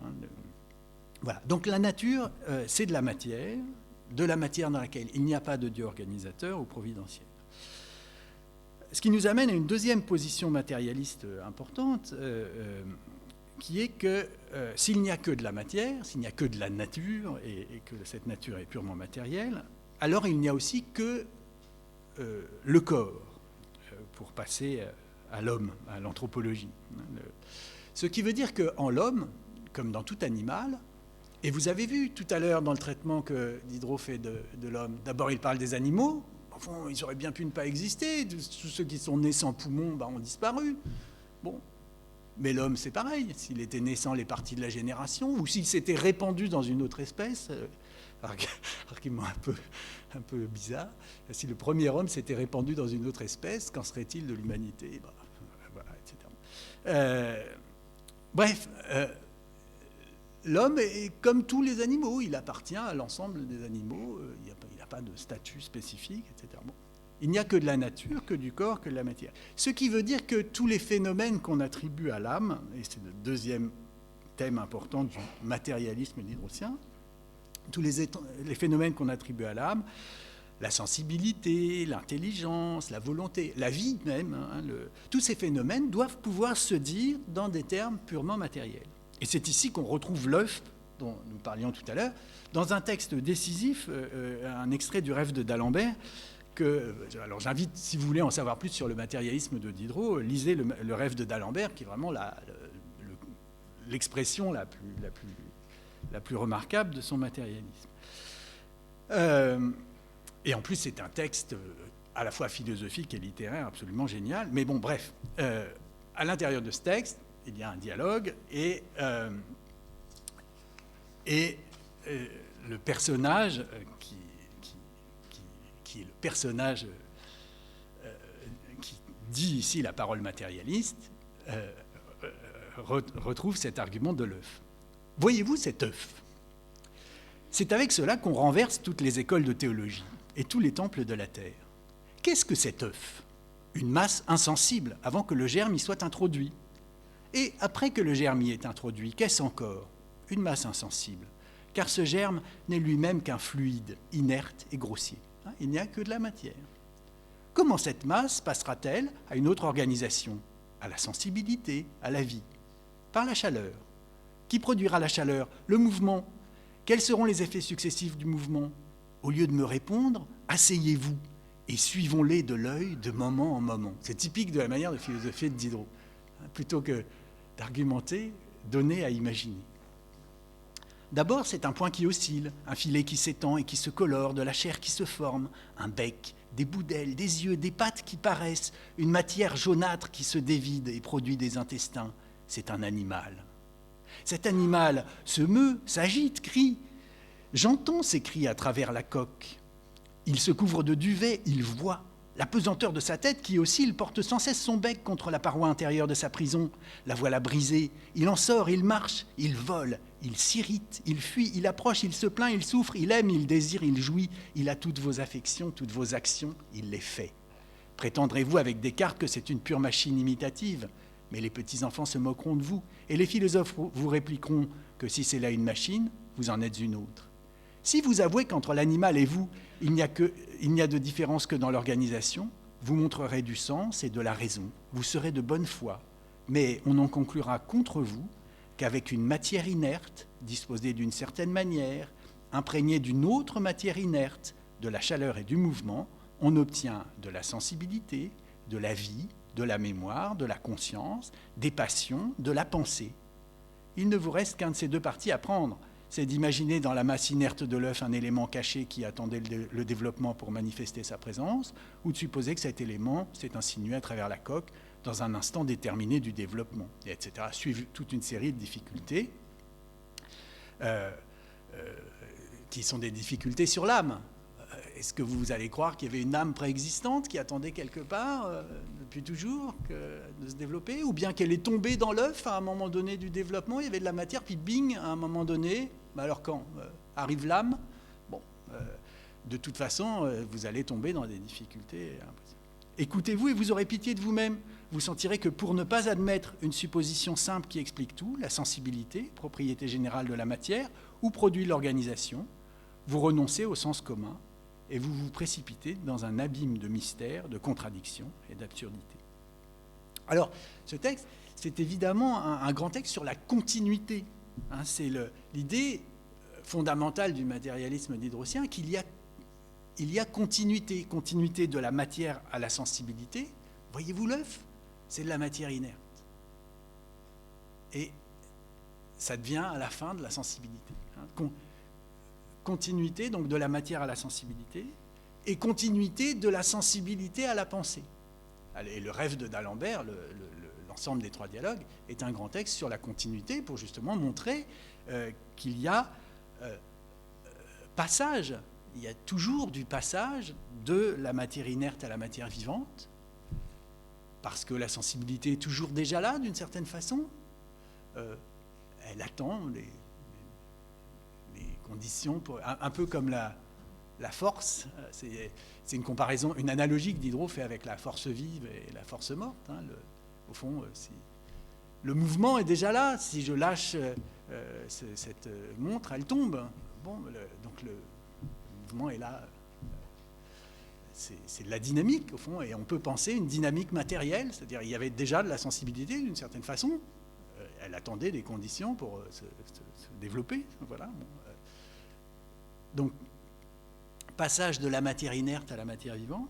B: Voilà. Donc la nature, c'est de la matière dans laquelle il n'y a pas de Dieu organisateur ou providentiel. Ce qui nous amène à une deuxième position matérialiste importante, qui est que s'il n'y a que de la matière, s'il n'y a que de la nature, et que cette nature est purement matérielle, alors il n'y a aussi que le corps, pour passer à l'homme, à l'anthropologie. Ce qui veut dire qu'en l'homme, comme dans tout animal, et vous avez vu tout à l'heure dans le traitement que Diderot fait de l'homme, d'abord il parle des animaux, enfin, ils auraient bien pu ne pas exister, tous ceux qui sont nés sans poumons ont disparu. Bon. Mais l'homme, c'est pareil, s'il était né sans les parties de la génération, ou s'il s'était répandu dans une autre espèce, argument un peu bizarre, si le premier homme s'était répandu dans une autre espèce, qu'en serait-il de l'humanité ? Voilà, etc. Bref, l'homme est comme tous les animaux, il appartient à l'ensemble des animaux, il n'y a pas de statut spécifique, etc. Bon. Il n'y a que de la nature, que du corps, que de la matière. Ce qui veut dire que tous les phénomènes qu'on attribue à l'âme, et c'est le deuxième thème important du matérialisme diderotien, tous les phénomènes qu'on attribue à l'âme, la sensibilité, l'intelligence, la volonté, la vie même, tous ces phénomènes doivent pouvoir se dire dans des termes purement matériels. Et c'est ici qu'on retrouve l'œuf dont nous parlions tout à l'heure, dans un texte décisif, un extrait du Rêve de d'Alembert, alors j'invite, si vous voulez en savoir plus sur le matérialisme de Diderot, lisez le Rêve de d'Alembert, qui est vraiment l'expression la plus remarquable de son matérialisme. Et en plus, c'est un texte à la fois philosophique et littéraire absolument génial. Mais bon, bref, à l'intérieur de ce texte, il y a un dialogue et le personnage qui est le personnage qui dit ici la parole matérialiste, retrouve cet argument de l'œuf. Voyez-vous cet œuf ? C'est avec cela qu'on renverse toutes les écoles de théologie et tous les temples de la terre. Qu'est-ce que cet œuf ? Une masse insensible avant que le germe y soit introduit. Et après que le germe y est introduit, qu'est-ce encore ? Une masse insensible, car ce germe n'est lui-même qu'un fluide, inerte et grossier. Il n'y a que de la matière. Comment cette masse passera-t-elle à une autre organisation, à la sensibilité, à la vie ? Par la chaleur. Qui produira la chaleur ? Le mouvement. Quels seront les effets successifs du mouvement ? Au lieu de me répondre, asseyez-vous et suivons-les de l'œil de moment en moment. C'est typique de la manière de philosopher de Diderot. Plutôt que d'argumenter donné à imaginer. D'abord, c'est un point qui oscille, un filet qui s'étend et qui se colore, de la chair qui se forme, un bec, des bouts d'ailes, des yeux, des pattes qui paraissent, une matière jaunâtre qui se dévide et produit des intestins. C'est un animal. Cet animal se meut, s'agite, crie. J'entends ces cris à travers la coque. Il se couvre de duvet, il voit. La pesanteur de sa tête qui oscille porte sans cesse son bec contre la paroi intérieure de sa prison. La voilà brisée. Il en sort, il marche, il vole, il s'irrite, il fuit, il approche, il se plaint, il souffre, il aime, il désire, il jouit. Il a toutes vos affections, toutes vos actions, il les fait. Prétendrez-vous avec Descartes que c'est une pure machine imitative ? Mais les petits-enfants se moqueront de vous. Et les philosophes vous répliqueront que si c'est là une machine, vous en êtes une autre. Si vous avouez qu'entre l'animal et vous, il n'y a de différence que dans l'organisation, vous montrerez du sens et de la raison. Vous serez de bonne foi. Mais on en conclura contre vous qu'avec une matière inerte, disposée d'une certaine manière, imprégnée d'une autre matière inerte, de la chaleur et du mouvement, on obtient de la sensibilité, de la vie, de la mémoire, de la conscience, des passions, de la pensée. Il ne vous reste qu'un de ces deux parties à prendre. C'est d'imaginer dans la masse inerte de l'œuf un élément caché qui attendait le développement pour manifester sa présence, ou de supposer que cet élément s'est insinué à travers la coque dans un instant déterminé du développement, et etc. Suivent toute une série de difficultés qui sont des difficultés sur l'âme. Est-ce que vous allez croire qu'il y avait une âme préexistante qui attendait quelque part depuis toujours de se développer, ou bien qu'elle est tombée dans l'œuf à un moment donné du développement, il y avait de la matière, puis bing, à un moment donné, alors quand arrive l'âme, bon, de toute façon, vous allez tomber dans des difficultés impossibles. Écoutez-vous et vous aurez pitié de vous-même. Vous sentirez que pour ne pas admettre une supposition simple qui explique tout, la sensibilité, propriété générale de la matière, ou produit l'organisation, vous renoncez au sens commun, et vous vous précipitez dans un abîme de mystère, de contradictions et d'absurdité. Alors, ce texte, c'est évidemment un grand texte sur la continuité. C'est l'idée fondamentale du matérialisme diderotien qu'il y a continuité, continuité de la matière à la sensibilité. Voyez-vous l'œuf ? C'est de la matière inerte. Et ça devient à la fin de la sensibilité. Continuité donc de la matière à la sensibilité et continuité de la sensibilité à la pensée. Et le rêve de d'Alembert, l'ensemble des trois dialogues, est un grand texte sur la continuité pour justement montrer qu'il y a passage, il y a toujours du passage de la matière inerte à la matière vivante, parce que la sensibilité est toujours déjà là d'une certaine façon. Elle attend les conditions, un peu comme la force. C'est une comparaison, une analogie que Diderot fait avec la force vive et la force morte. Au fond, le mouvement est déjà là. Si je lâche cette montre, elle tombe. Bon, donc le mouvement est là. C'est de la dynamique, au fond, et on peut penser une dynamique matérielle, c'est-à-dire il y avait déjà de la sensibilité d'une certaine façon. Elle attendait des conditions pour se développer. Voilà. Bon, donc, passage de la matière inerte à la matière vivante,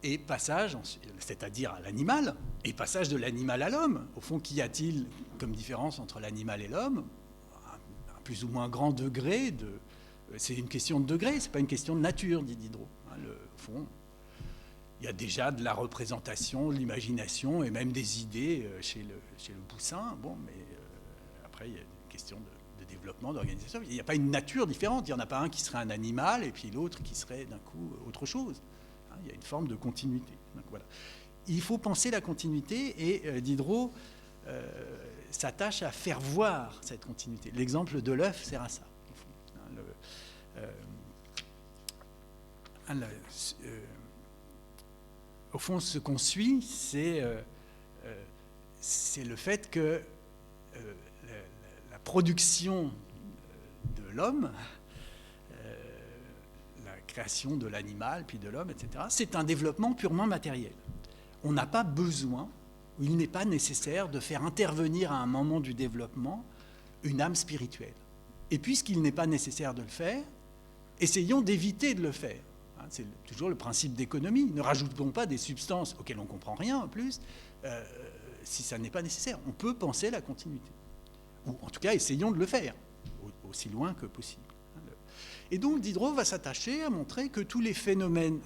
B: et passage, c'est-à-dire à l'animal, et passage de l'animal à l'homme. Au fond, qu'y a-t-il comme différence entre l'animal et l'homme ? Un plus ou moins grand degré c'est une question de degré, c'est pas une question de nature, dit Diderot. Au fond, il y a déjà de la représentation, de l'imagination et même des idées chez le poussin. Bon, mais après, il y a une question de développement, d'organisation. Il n'y a pas une nature différente. Il n'y en a pas un qui serait un animal et puis l'autre qui serait d'un coup autre chose. Il y a une forme de continuité. Donc, voilà. Il faut penser la continuité et Diderot s'attache à faire voir cette continuité. L'exemple de l'œuf sert à ça. Au fond, ce qu'on suit, c'est le fait que la production de l'homme, la création de l'animal, puis de l'homme, etc., c'est un développement purement matériel. On n'a pas besoin, ou il n'est pas nécessaire de faire intervenir à un moment du développement une âme spirituelle. Et puisqu'il n'est pas nécessaire de le faire, essayons d'éviter de le faire. C'est toujours le principe d'économie. Ne rajoutons pas des substances auxquelles on ne comprend rien en plus, si ça n'est pas nécessaire. On peut penser la continuité. Ou en tout cas, essayons de le faire, aussi loin que possible. Et donc Diderot va s'attacher à montrer que tous les phénomènes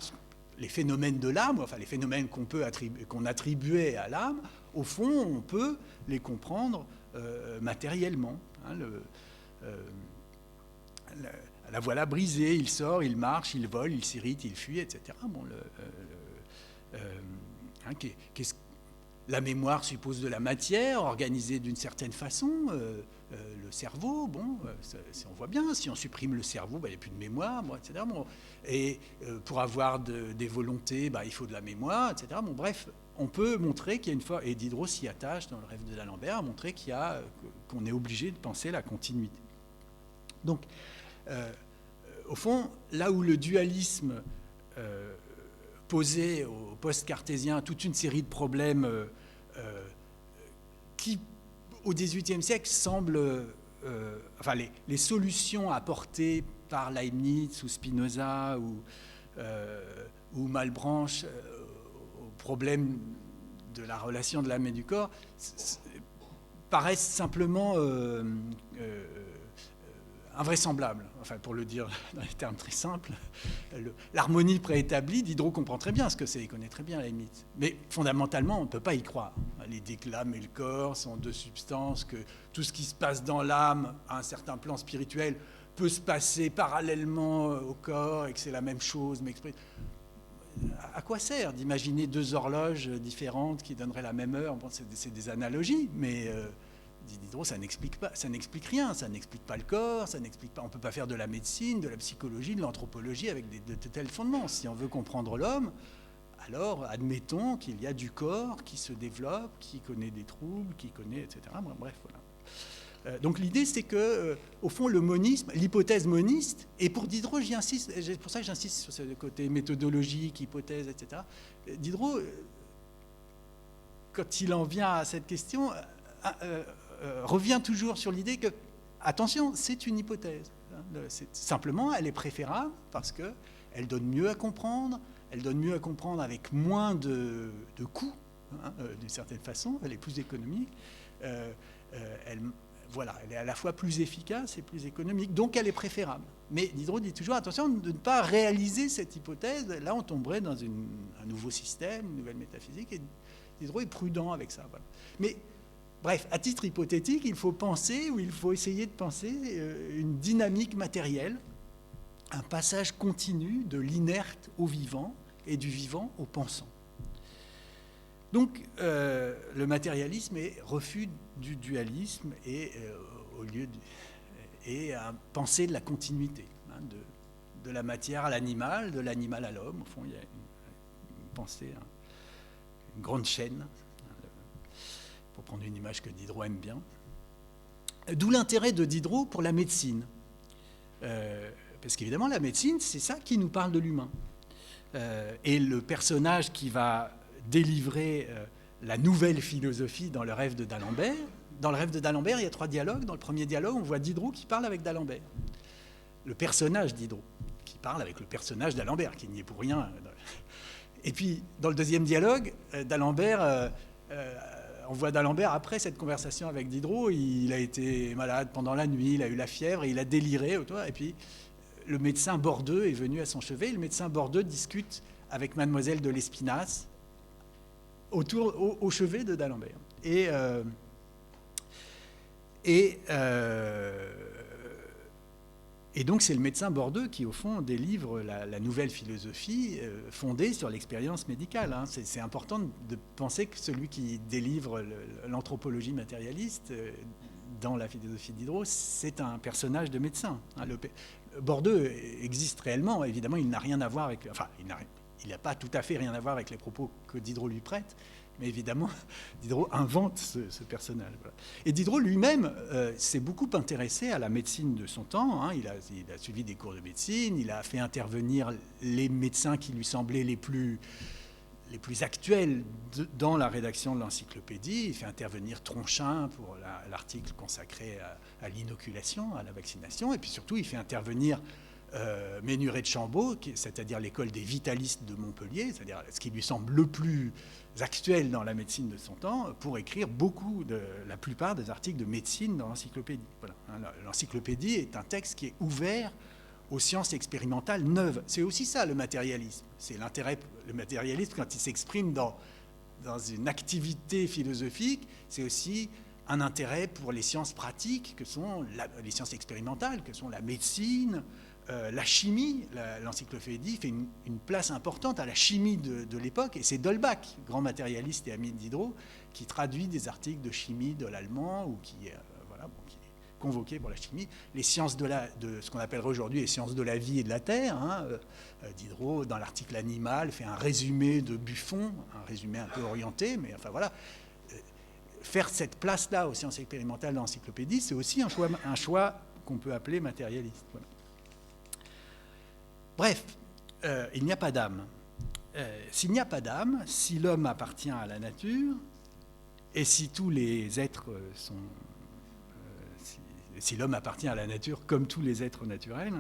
B: de l'âme, enfin les phénomènes qu'on attribuait à l'âme, au fond, on peut les comprendre matériellement. La voilà brisée, il sort, il marche, il vole, il s'irrite, il fuit, etc. Bon, la mémoire suppose de la matière organisée d'une certaine façon. Le cerveau, bon, on voit bien, si on supprime le cerveau, il n'y a plus de mémoire, bon, etc. Bon, et pour avoir des volontés, il faut de la mémoire, etc. Bon, bref, on peut montrer qu'il y a une fois, et Diderot s'y attache dans le rêve de d'Alembert, à montrer qu'on est obligé de penser la continuité. Donc, au fond, là où le dualisme posait au post-cartésien toute une série de problèmes qui, au XVIIIe siècle, semblent... les solutions apportées par Leibniz ou Spinoza ou Malebranche au problème de la relation de l'âme et du corps paraissent simplement invraisemblables, enfin, pour le dire dans des termes très simples. L'harmonie préétablie, Diderot comprend très bien ce que c'est, il connaît très bien la limite. Mais fondamentalement, on ne peut pas y croire. L'idée que l'âme et le corps sont deux substances, que tout ce qui se passe dans l'âme, à un certain plan spirituel, peut se passer parallèlement au corps, et que c'est la même chose, mais à quoi sert d'imaginer deux horloges différentes qui donneraient la même heure? Bon, c'est des analogies, mais... Diderot, ça n'explique rien, ça n'explique pas le corps, on ne peut pas faire de la médecine, de la psychologie, de l'anthropologie avec de tels fondements. Si on veut comprendre l'homme, alors admettons qu'il y a du corps qui se développe, qui connaît des troubles, qui connaît, etc. Bref, voilà. Donc l'idée, c'est que, au fond, le monisme, l'hypothèse moniste, et pour Diderot, c'est pour ça que j'insiste sur ce côté méthodologique, hypothèse, etc. Diderot, quand il en vient à cette question, revient toujours sur l'idée que, attention, c'est une hypothèse. Simplement, elle est préférable parce qu'elle donne mieux à comprendre, avec moins de coûts, d'une certaine façon, elle est plus économique, elle est à la fois plus efficace et plus économique, donc elle est préférable. Mais Diderot dit toujours, attention de ne pas réaliser cette hypothèse, là on tomberait dans un nouveau système, une nouvelle métaphysique, et Diderot est prudent avec ça. Voilà. Mais bref, à titre hypothétique, il faut essayer de penser une dynamique matérielle, un passage continu de l'inerte au vivant et du vivant au pensant. Donc, le matérialisme est refus du dualisme et un penser de la continuité, de la matière à l'animal, de l'animal à l'homme. Au fond, il y a une pensée, une grande chaîne, pour prendre une image que Diderot aime bien. D'où l'intérêt de Diderot pour la médecine. Parce qu'évidemment, la médecine, c'est ça qui nous parle de l'humain. Et le personnage qui va délivrer la nouvelle philosophie dans le rêve de d'Alembert, dans le rêve de d'Alembert, il y a 3 dialogues. Dans le premier dialogue, on voit Diderot qui parle avec d'Alembert. Le personnage Diderot, qui parle avec le personnage d'Alembert, qui n'y est pour rien. Et puis, dans le deuxième dialogue, d'Alembert... on voit d'Alembert, après cette conversation avec Diderot, il a été malade pendant la nuit, il a eu la fièvre, et il a déliré. Et puis, le médecin Bordeu est venu à son chevet. Le médecin Bordeu discute avec mademoiselle de Lespinasse au chevet de d'Alembert. Et donc, c'est le médecin Bordeu qui, au fond, délivre la nouvelle philosophie fondée sur l'expérience médicale. C'est important de penser que celui qui délivre l'anthropologie matérialiste dans la philosophie de Diderot, c'est un personnage de médecin. Bordeu existe réellement. Évidemment, il n'a rien à voir avec... Enfin, il n'a pas tout à fait rien à voir avec les propos que Diderot lui prête, mais évidemment, Diderot invente ce personnage. Voilà. Et Diderot lui-même s'est beaucoup intéressé à la médecine de son temps. Il a suivi des cours de médecine, il a fait intervenir les médecins qui lui semblaient les plus actuels dans la rédaction de l'encyclopédie. Il fait intervenir Tronchin pour l'article consacré à l'inoculation, à la vaccination. Et puis surtout, il fait intervenir Ménuret de Chambaud, c'est-à-dire l'école des vitalistes de Montpellier, c'est-à-dire ce qui lui semble le plus actuel dans la médecine de son temps, pour écrire la plupart des articles de médecine dans l'encyclopédie. Voilà. L'encyclopédie est un texte qui est ouvert aux sciences expérimentales neuves. C'est aussi ça le matérialisme. C'est l'intérêt, le matérialisme, quand il s'exprime dans une activité philosophique, c'est aussi un intérêt pour les sciences pratiques, que sont les sciences expérimentales, que sont la médecine, la chimie. L'encyclopédie fait une place importante à la chimie de l'époque, et c'est d'Holbach, grand matérialiste et ami de Diderot, qui traduit des articles de chimie de l'allemand, ou qui est convoqué pour la chimie. Les sciences de ce qu'on appellerait aujourd'hui les sciences de la vie et de la terre. Diderot, dans l'article Animal, fait un résumé de Buffon, un résumé un peu orienté, mais enfin voilà. Faire cette place-là aux sciences expérimentales dans l'encyclopédie, c'est aussi un choix qu'on peut appeler matérialiste. Voilà. Bref, il n'y a pas d'âme. S'il n'y a pas d'âme, si l'homme appartient à la nature, et si tous les êtres sont... si l'homme appartient à la nature comme tous les êtres naturels,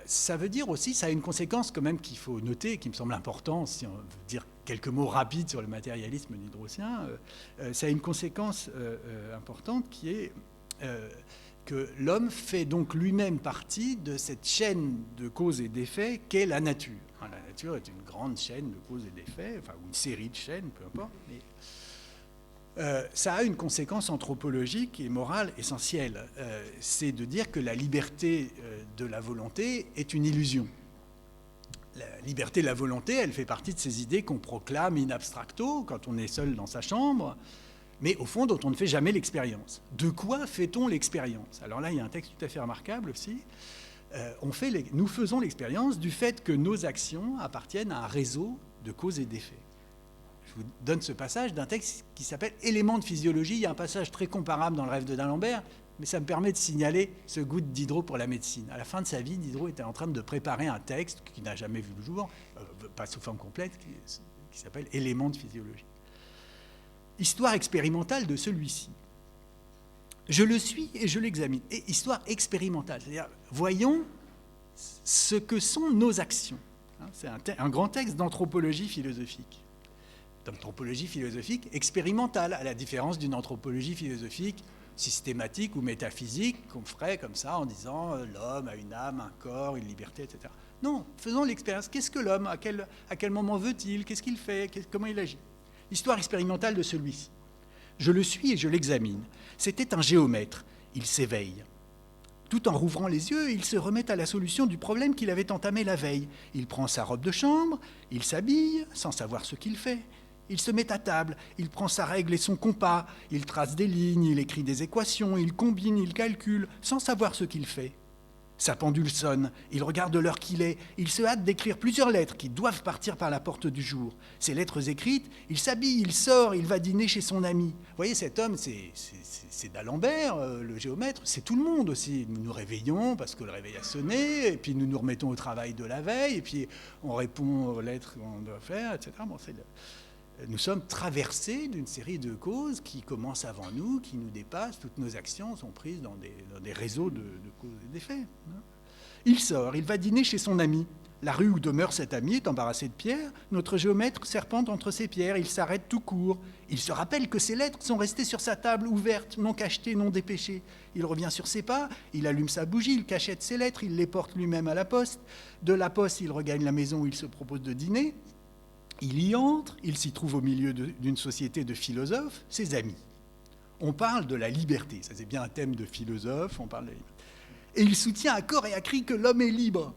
B: ça veut dire aussi, ça a une conséquence quand même qu'il faut noter, qui me semble important, si on veut dire quelques mots rapides sur le matérialisme diderotien, ça a une conséquence importante qui est que l'homme fait donc lui-même partie de cette chaîne de causes et d'effets qu'est la nature. La nature est une grande chaîne de causes et d'effets, enfin, ou une série de chaînes, peu importe, mais ça a une conséquence anthropologique et morale essentielle. C'est de dire que la liberté de la volonté est une illusion. La liberté de la volonté, elle fait partie de ces idées qu'on proclame in abstracto quand on est seul dans sa chambre, mais au fond dont on ne fait jamais l'expérience. De quoi fait-on l'expérience? Alors là, il y a un texte tout à fait remarquable aussi. Nous faisons l'expérience du fait que nos actions appartiennent à un réseau de causes et d'effets. Je vous donne ce passage d'un texte qui s'appelle « Éléments de physiologie ». Il y a un passage très comparable dans le rêve de d'Alembert, mais ça me permet de signaler ce goût de Diderot pour la médecine. À la fin de sa vie, Diderot était en train de préparer un texte qui n'a jamais vu le jour, pas sous forme complète, qui s'appelle « Éléments de physiologie ». Histoire expérimentale de celui-ci. Je le suis et je l'examine. Et histoire expérimentale, c'est-à-dire voyons ce que sont nos actions. C'est un grand texte d'anthropologie philosophique. D'anthropologie philosophique expérimentale, à la différence d'une anthropologie philosophique systématique ou métaphysique qu'on ferait comme ça en disant l'homme a une âme, un corps, une liberté, etc. Non, faisons l'expérience. Qu'est-ce que l'homme? À quel moment veut-il? Qu'est-ce qu'il fait? Comment il agit? Histoire expérimentale de celui-ci. Je le suis et je l'examine. C'était un géomètre. Il s'éveille. Tout en rouvrant les yeux, il se remet à la solution du problème qu'il avait entamé la veille. Il prend sa robe de chambre, il s'habille, sans savoir ce qu'il fait. Il se met à table, il prend sa règle et son compas, il trace des lignes, il écrit des équations, il combine, il calcule, sans savoir ce qu'il fait. Sa pendule sonne, il regarde l'heure qu'il est, il se hâte d'écrire plusieurs lettres qui doivent partir par la porte du jour. Ces lettres écrites, il s'habille, il sort, il va dîner chez son ami. Vous voyez, cet homme, c'est d'Alembert, le géomètre, c'est tout le monde aussi. Nous nous réveillons parce que le réveil a sonné, et puis nous nous remettons au travail de la veille, et puis on répond aux lettres qu'on doit faire, etc. Bon, nous sommes traversés d'une série de causes qui commencent avant nous, qui nous dépassent. Toutes nos actions sont prises dans des réseaux de causes et d'effets. Il sort, il va dîner chez son ami. La rue où demeure cet ami est embarrassée de pierres. Notre géomètre serpente entre ses pierres. Il s'arrête tout court. Il se rappelle que ses lettres sont restées sur sa table ouverte, non cachetées, non dépêchées. Il revient sur ses pas, il allume sa bougie, il cachette ses lettres, il les porte lui-même à la poste. De la poste, il regagne la maison où il se propose de dîner. Il y entre, il s'y trouve au milieu d'une société de philosophes, ses amis. On parle de la liberté, ça c'est bien un thème de philosophe, on parle de la liberté. Et il soutient à corps et à cri que l'homme est libre.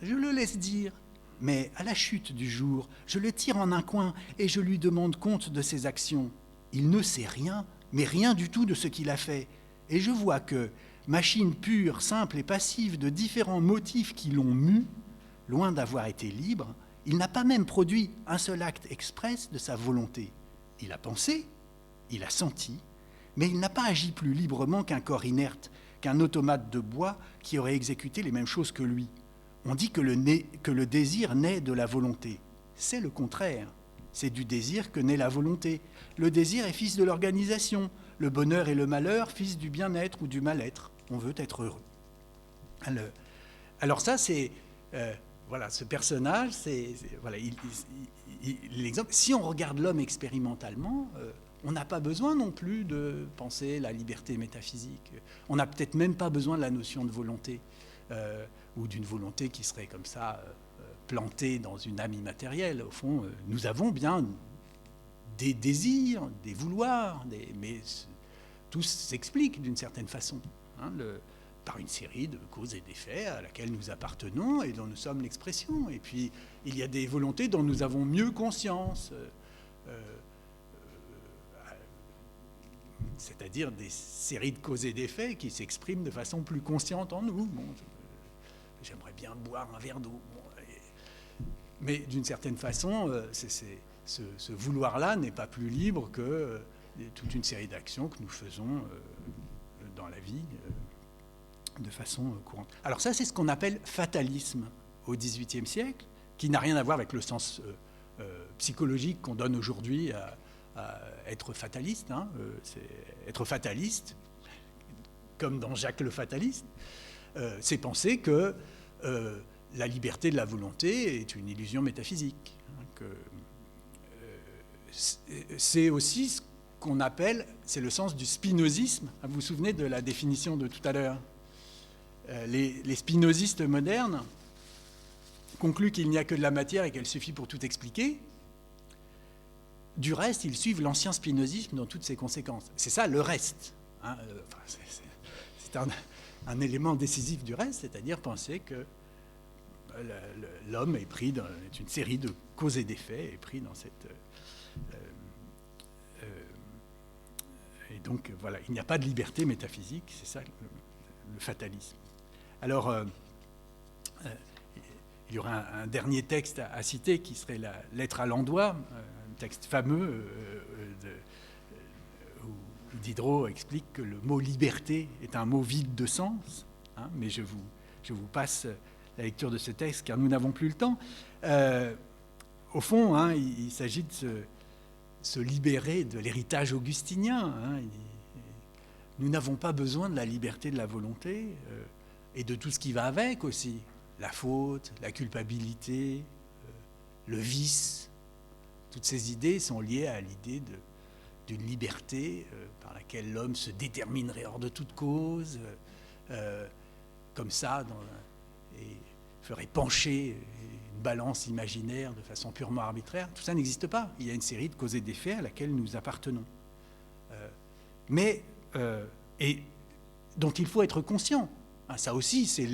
B: Je le laisse dire, mais à la chute du jour, je le tire en un coin et je lui demande compte de ses actions. Il ne sait rien, mais rien du tout de ce qu'il a fait. Et je vois que, machine pure, simple et passive de différents motifs qui l'ont mû, loin d'avoir été libre, il n'a pas même produit un seul acte express de sa volonté. Il a pensé, il a senti, mais il n'a pas agi plus librement qu'un corps inerte, qu'un automate de bois qui aurait exécuté les mêmes choses que lui. On dit que le désir naît de la volonté. C'est le contraire. C'est du désir que naît la volonté. Le désir est fils de l'organisation. Le bonheur et le malheur, fils du bien-être ou du mal-être. On veut être heureux. Alors ça, c'est... voilà, ce personnage, voilà, l'exemple. Si on regarde l'homme expérimentalement, on n'a pas besoin non plus de penser la liberté métaphysique. On n'a peut-être même pas besoin de la notion de volonté, ou d'une volonté qui serait comme ça plantée dans une âme immatérielle. Au fond, nous avons bien des désirs, des vouloirs, mais tout s'explique d'une certaine façon, hein, par une série de causes et d'effets à laquelle nous appartenons et dont nous sommes l'expression. Et puis, il y a des volontés dont nous avons mieux conscience, c'est-à-dire des séries de causes et d'effets qui s'expriment de façon plus consciente en nous. Bon, j'aimerais bien boire un verre d'eau. Bon, mais d'une certaine façon, ce vouloir-là n'est pas plus libre que toute une série d'actions que nous faisons dans la vie de façon courante. Alors ça, c'est ce qu'on appelle fatalisme au XVIIIe siècle, qui n'a rien à voir avec le sens psychologique qu'on donne aujourd'hui à être fataliste. Hein. Être fataliste, comme dans Jacques le Fataliste, c'est penser que la liberté de la volonté est une illusion métaphysique. Hein, c'est aussi ce qu'on appelle, c'est le sens du spinozisme. Vous vous souvenez de la définition de tout à l'heure? Les spinozistes modernes concluent qu'il n'y a que de la matière et qu'elle suffit pour tout expliquer. Du reste, ils suivent l'ancien spinozisme dans toutes ses conséquences. C'est ça le reste. Hein. C'est un élément décisif du reste, c'est-à-dire penser que l'homme est pris dans une série de causes et d'effets, est pris dans cette... et donc, voilà, il n'y a pas de liberté métaphysique, c'est ça le fatalisme. Alors, il y aura un dernier texte à citer qui serait la lettre à Landois, un texte fameux où Diderot explique que le mot liberté est un mot vide de sens, hein, mais je vous passe la lecture de ce texte car nous n'avons plus le temps. Au fond, hein, il s'agit de se libérer de l'héritage augustinien. Hein. Nous n'avons pas besoin de la liberté de la volonté et de tout ce qui va avec aussi. La faute, la culpabilité, le vice. Toutes ces idées sont liées à l'idée d'une liberté par laquelle l'homme se déterminerait hors de toute cause, comme ça, et ferait pencher une balance imaginaire de façon purement arbitraire. Tout ça n'existe pas. Il y a une série de causes et d'effets à laquelle nous appartenons. Et dont il faut être conscient. Ah, ça aussi, c'est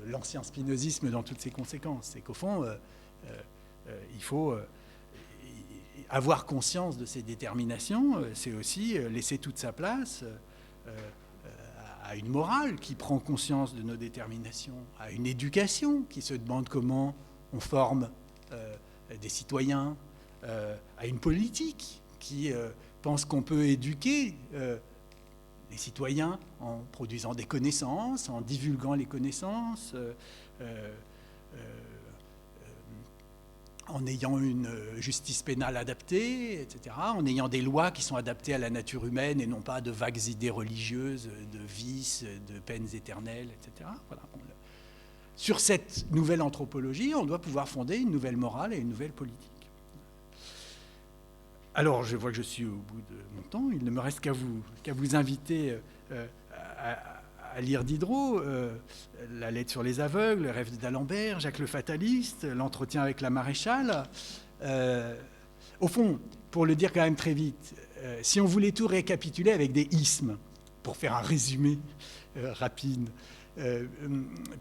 B: l'ancien spinozisme dans toutes ses conséquences. C'est qu'au fond, il faut avoir conscience de ses déterminations. C'est aussi laisser toute sa place à une morale qui prend conscience de nos déterminations, à une éducation qui se demande comment on forme des citoyens, à une politique qui pense qu'on peut éduquer les citoyens en produisant des connaissances, en divulguant les connaissances, en ayant une justice pénale adaptée, etc., en ayant des lois qui sont adaptées à la nature humaine et non pas de vagues idées religieuses, de vices, de peines éternelles, etc. Voilà. Sur cette nouvelle anthropologie, on doit pouvoir fonder une nouvelle morale et une nouvelle politique. Alors, je vois que je suis au bout de mon temps. Il ne me reste qu'à vous inviter à lire Diderot, la lettre sur les aveugles, le rêve d'Alembert, Jacques le Fataliste, l'entretien avec la maréchale. Au fond, pour le dire quand même très vite, si on voulait tout récapituler avec des ismes, pour faire un résumé rapide,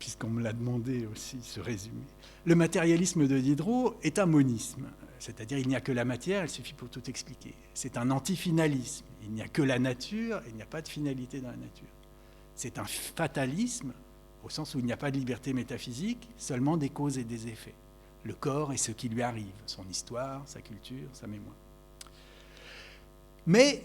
B: puisqu'on me l'a demandé aussi, ce résumé, le matérialisme de Diderot est un monisme. C'est-à-dire il n'y a que la matière, elle suffit pour tout expliquer. C'est un antifinalisme. Il n'y a que la nature, et il n'y a pas de finalité dans la nature. C'est un fatalisme, au sens où il n'y a pas de liberté métaphysique, seulement des causes et des effets. Le corps et ce qui lui arrive, son histoire, sa culture, sa mémoire. Mais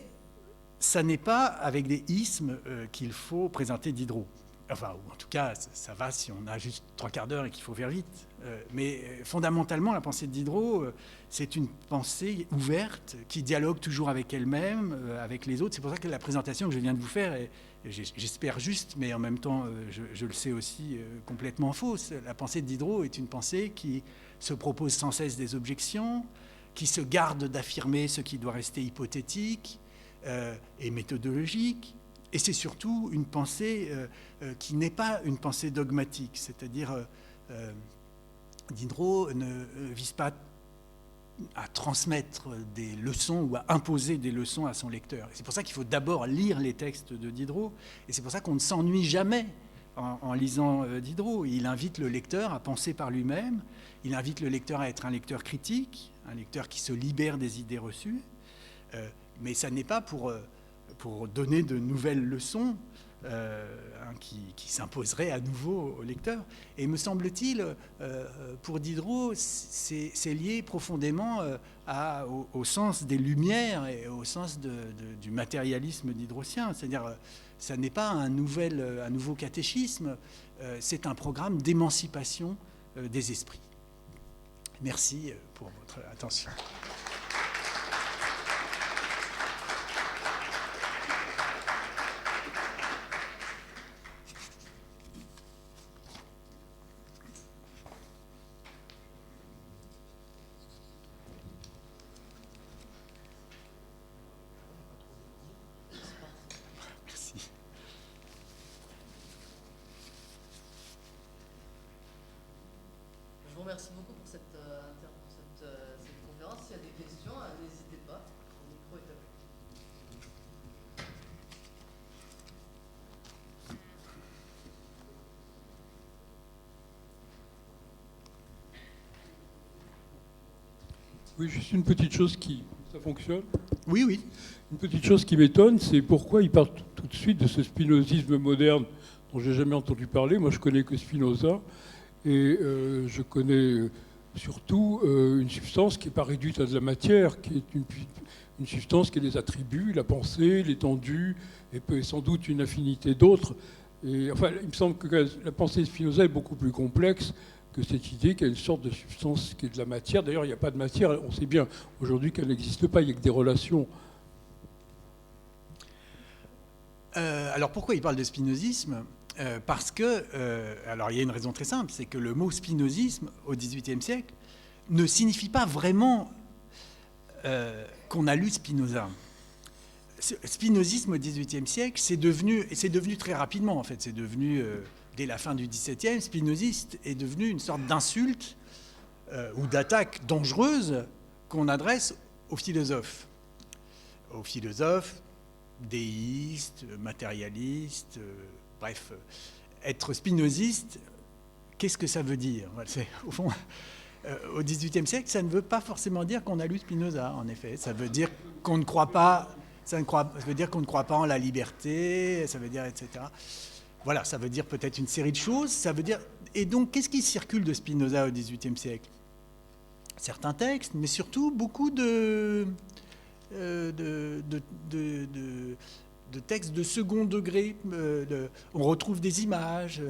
B: ça n'est pas avec des ismes qu'il faut présenter Diderot. enfin, ou en tout cas, ça va si on a juste 3/4 d'heure et qu'il faut faire vite. Mais fondamentalement, la pensée de Diderot, c'est une pensée ouverte qui dialogue toujours avec elle-même, avec les autres. C'est pour ça que la présentation que je viens de vous faire est, j'espère juste, mais en même temps, je le sais aussi, complètement fausse. La pensée de Diderot est une pensée qui se propose sans cesse des objections, qui se garde d'affirmer ce qui doit rester hypothétique et méthodologique. Et c'est surtout une pensée qui n'est pas une pensée dogmatique. C'est-à-dire, Diderot ne vise pas à transmettre des leçons ou à imposer des leçons à son lecteur. Et c'est pour ça qu'il faut d'abord lire les textes de Diderot. Et c'est pour ça qu'on ne s'ennuie jamais en lisant Diderot. Il invite le lecteur à penser par lui-même. Il invite le lecteur à être un lecteur critique, un lecteur qui se libère des idées reçues. Mais ça n'est pas pour donner de nouvelles leçons qui s'imposeraient à nouveau au lecteur. Et me semble-t-il, pour Diderot, c'est lié profondément au sens des Lumières et au sens du matérialisme diderotien. C'est-à-dire, ça n'est pas un nouveau catéchisme, c'est un programme d'émancipation des esprits. Merci pour votre attention.
A: Merci beaucoup pour cette conférence. S'il y a des questions, n'hésitez pas. Le micro est à
C: vous. Oui, juste une petite chose qui... Ça fonctionne ?
B: Oui, oui.
C: Une petite chose qui m'étonne, c'est pourquoi il parle tout de suite de ce spinozisme moderne dont j'ai jamais entendu parler. Moi, je connais que Spinoza. Et je connais surtout une substance qui n'est pas réduite à de la matière, qui est une substance qui a des attributs, la pensée, l'étendue, et sans doute une affinité d'autres. Et, enfin, il me semble que la pensée de Spinoza est beaucoup plus complexe que cette idée qu'il y a une sorte de substance qui est de la matière. D'ailleurs, il n'y a pas de matière. On sait bien aujourd'hui qu'elle n'existe pas, il n'y a que des relations.
B: Alors pourquoi il parle de spinozisme ? Parce que, alors il y a une raison très simple, c'est que le mot spinozisme au XVIIIe siècle ne signifie pas vraiment qu'on a lu Spinoza. Spinozisme au XVIIIe siècle, c'est devenu très rapidement en fait, c'est devenu dès la fin du XVIIe, spinoziste est devenu une sorte d'insulte ou d'attaque dangereuse qu'on adresse aux philosophes déistes, matérialistes. Bref, être spinoziste, qu'est-ce que ça veut dire ? Au fond, au XVIIIe siècle, ça ne veut pas forcément dire qu'on a lu Spinoza, en effet. Ça veut dire qu'on ne croit pas, ça veut dire qu'on ne croit pas en la liberté, ça veut dire, etc. Voilà, ça veut dire peut-être une série de choses. Ça veut dire... Et donc, qu'est-ce qui circule de Spinoza au XVIIIe siècle ? Certains textes, mais surtout beaucoup de textes de second degré. On retrouve des images,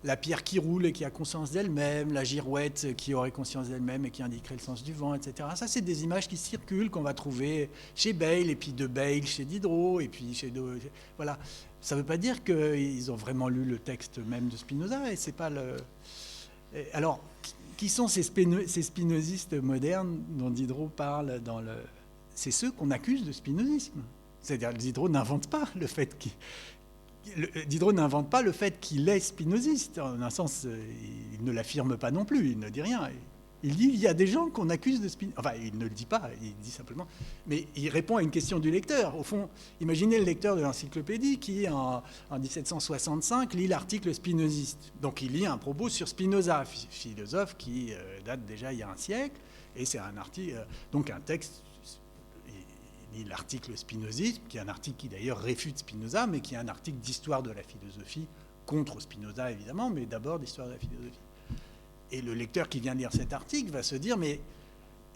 B: la pierre qui roule et qui a conscience d'elle-même, la girouette qui aurait conscience d'elle-même et qui indiquerait le sens du vent, etc. Ça, c'est des images qui circulent, qu'on va trouver chez Bayle, et puis de Bayle chez Diderot, et puis chez... Voilà. Ça ne veut pas dire qu'ils ont vraiment lu le texte même de Spinoza, et c'est pas le... Alors, qui sont ces spinozistes modernes dont Diderot parle dans le... C'est ceux qu'on accuse de spinozisme. C'est-à-dire, Diderot n'invente pas le fait qu'il est spinoziste. En un sens, il ne l'affirme pas non plus, il ne dit rien. Il dit il y a des gens qu'on accuse de spinozisme. Enfin, il ne le dit pas, il dit simplement. Mais il répond à une question du lecteur. Au fond, imaginez le lecteur de l'encyclopédie qui, en 1765, lit l'article spinoziste. Donc, il lit un propos sur Spinoza, philosophe qui date déjà il y a un siècle. Et c'est un article, donc un texte. Il lit l'article Spinozisme, qui est un article qui d'ailleurs réfute Spinoza, mais qui est un article d'histoire de la philosophie, contre Spinoza évidemment, mais d'abord d'histoire de la philosophie. Et le lecteur qui vient lire cet article va se dire, mais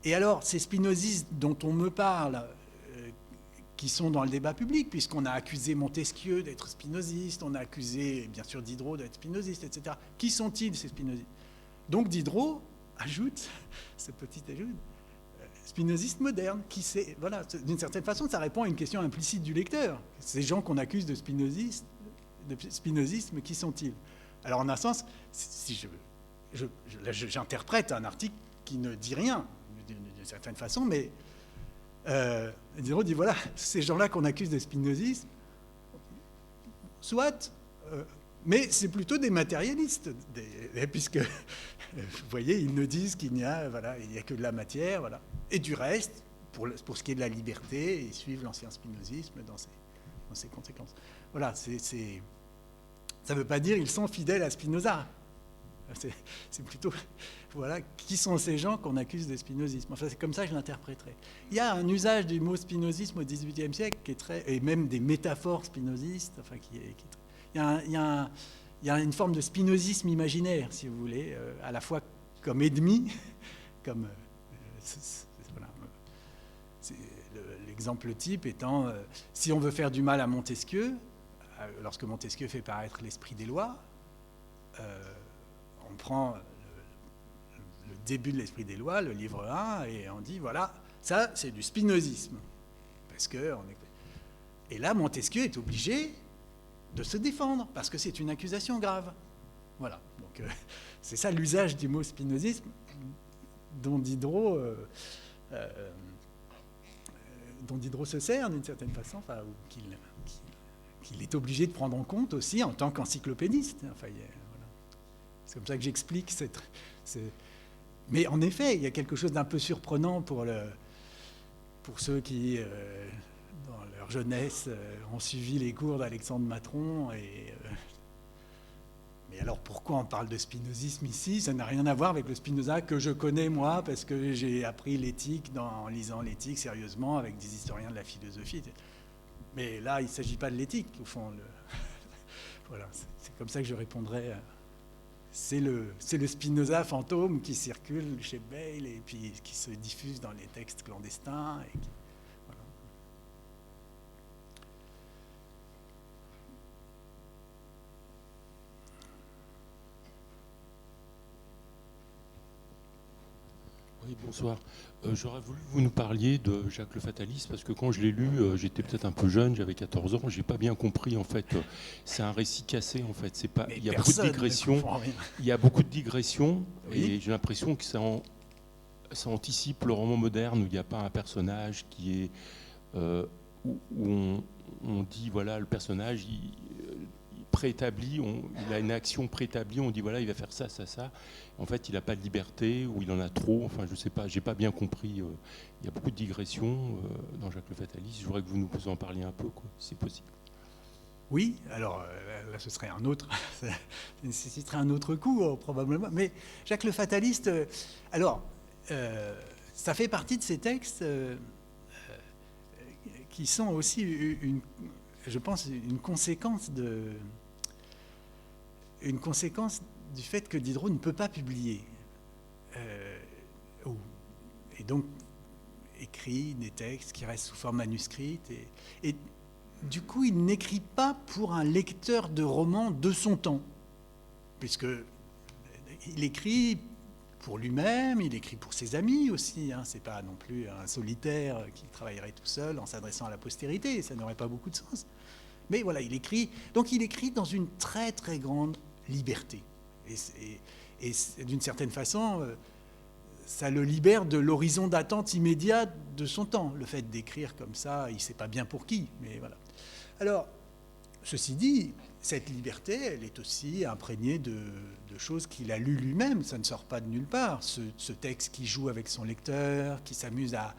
B: et alors ces spinozistes dont on me parle, qui sont dans le débat public, puisqu'on a accusé Montesquieu d'être spinoziste, on a accusé, bien sûr, Diderot d'être spinoziste, etc. Qui sont-ils, ces spinozistes? Donc Diderot ajoute, ce petit ajout, spinoziste moderne, qui sait, voilà, d'une certaine façon, ça répond à une question implicite du lecteur. Ces gens qu'on accuse de spinozisme, qui sont-ils? Alors, en un sens, si j'interprète un article qui ne dit rien, d'une certaine façon, mais Diderot dit, voilà, ces gens-là qu'on accuse de spinozisme, soit, mais c'est plutôt des matérialistes, puisque, vous voyez, ils ne disent qu'il n'y a, voilà, il n'y a que de la matière, voilà. Et du reste, pour ce qui est de la liberté, ils suivent l'ancien spinozisme dans ses conséquences. Voilà, ça ne veut pas dire qu'ils sont fidèles à Spinoza. C'est plutôt, voilà, qui sont ces gens qu'on accuse de spinozisme. Enfin, c'est comme ça que je l'interpréterai. Il y a un usage du mot spinozisme au XVIIIe siècle qui est très, et même des métaphores spinozistes, enfin, il y a une forme de spinozisme imaginaire, si vous voulez, à la fois comme ennemi, comme voilà, l'exemple type étant, si on veut faire du mal à Montesquieu, lorsque Montesquieu fait paraître l'Esprit des lois, on prend le début de l'Esprit des lois, le livre 1, et on dit, voilà, ça, c'est du spinozisme. Parce que et là, Montesquieu est obligé de se défendre, parce que c'est une accusation grave. Voilà. Donc, c'est ça l'usage du mot spinozisme dont Diderot se sert, d'une certaine façon, enfin, qu'il est obligé de prendre en compte aussi en tant qu'encyclopédiste. Enfin, voilà. C'est comme ça que j'explique Mais en effet, il y a quelque chose d'un peu surprenant pour ceux qui, dans leur jeunesse, ont suivi les cours d'Alexandre Matron. Mais alors pourquoi on parle de spinozisme ici? Ça n'a rien à voir avec le Spinoza que je connais moi, parce que j'ai appris l'éthique en lisant l'éthique sérieusement avec des historiens de la philosophie. Mais là, il ne s'agit pas de l'éthique, au fond. Voilà, c'est comme ça que je répondrai. C'est le Spinoza fantôme qui circule chez Bayle et puis qui se diffuse dans les textes clandestins. Voilà.
D: Oui, bonsoir. J'aurais voulu que vous nous parliez de Jacques le Fataliste, parce que quand je l'ai lu, j'étais peut-être un peu jeune, j'avais 14 ans, j'ai pas bien compris, en fait. C'est un récit cassé, en fait. Il y a beaucoup de digressions. Il y a beaucoup de digressions, oui. Et j'ai l'impression que ça anticipe le roman moderne, où il n'y a pas un personnage qui est... où on dit, voilà, le personnage... préétabli, il a une action préétablie, on dit voilà, il va faire ça, ça, ça. En fait, il n'a pas de liberté, ou il en a trop, enfin, je sais pas, j'ai pas bien compris. Il y a beaucoup de digressions dans Jacques le Fataliste. Je voudrais que vous nous en parliez un peu, quoi, si c'est possible.
B: Oui, alors là, ce serait un autre, ça nécessiterait un autre coup, probablement. Mais Jacques le Fataliste, ça fait partie de ces textes qui sont aussi je pense, une conséquence du fait que Diderot ne peut pas publier. Et donc, écrit des textes qui restent sous forme manuscrite. Et du coup, il n'écrit pas pour un lecteur de romans de son temps, puisqu'il écrit pour lui-même, il écrit pour ses amis aussi. Hein. Ce n'est pas non plus un solitaire qui travaillerait tout seul en s'adressant à la postérité. Ça n'aurait pas beaucoup de sens. Mais voilà, il écrit. Donc il écrit dans une très très grande liberté. Et d'une certaine façon, ça le libère de l'horizon d'attente immédiat de son temps. Le fait d'écrire comme ça, il ne sait pas bien pour qui. Mais voilà. Alors, ceci dit, cette liberté, elle est aussi imprégnée de choses qu'il a lues lui-même. Ça ne sort pas de nulle part. Ce texte qui joue avec son lecteur, qui s'amuse à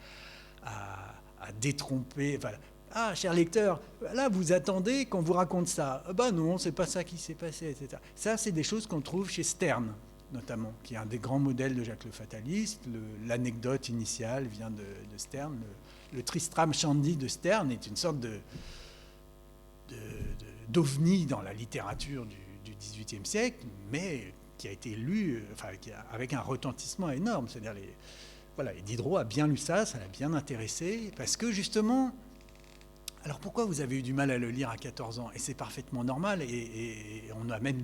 B: détromper. Enfin, ah, cher lecteur, là, vous attendez qu'on vous raconte ça. Ben non, c'est pas ça qui s'est passé, etc. Ça, c'est des choses qu'on trouve chez Sterne, notamment, qui est un des grands modèles de Jacques le Fataliste. L'anecdote initiale vient de Sterne. Le Tristram Shandy de Sterne est une sorte d'ovni dans la littérature du XVIIIe siècle, mais qui a été lu avec un retentissement énorme. C'est-à-dire, et Diderot a bien lu ça, ça l'a bien intéressé, parce que justement, Alors pourquoi vous avez eu du mal à le lire à 14 ans? Et c'est parfaitement normal, et on a même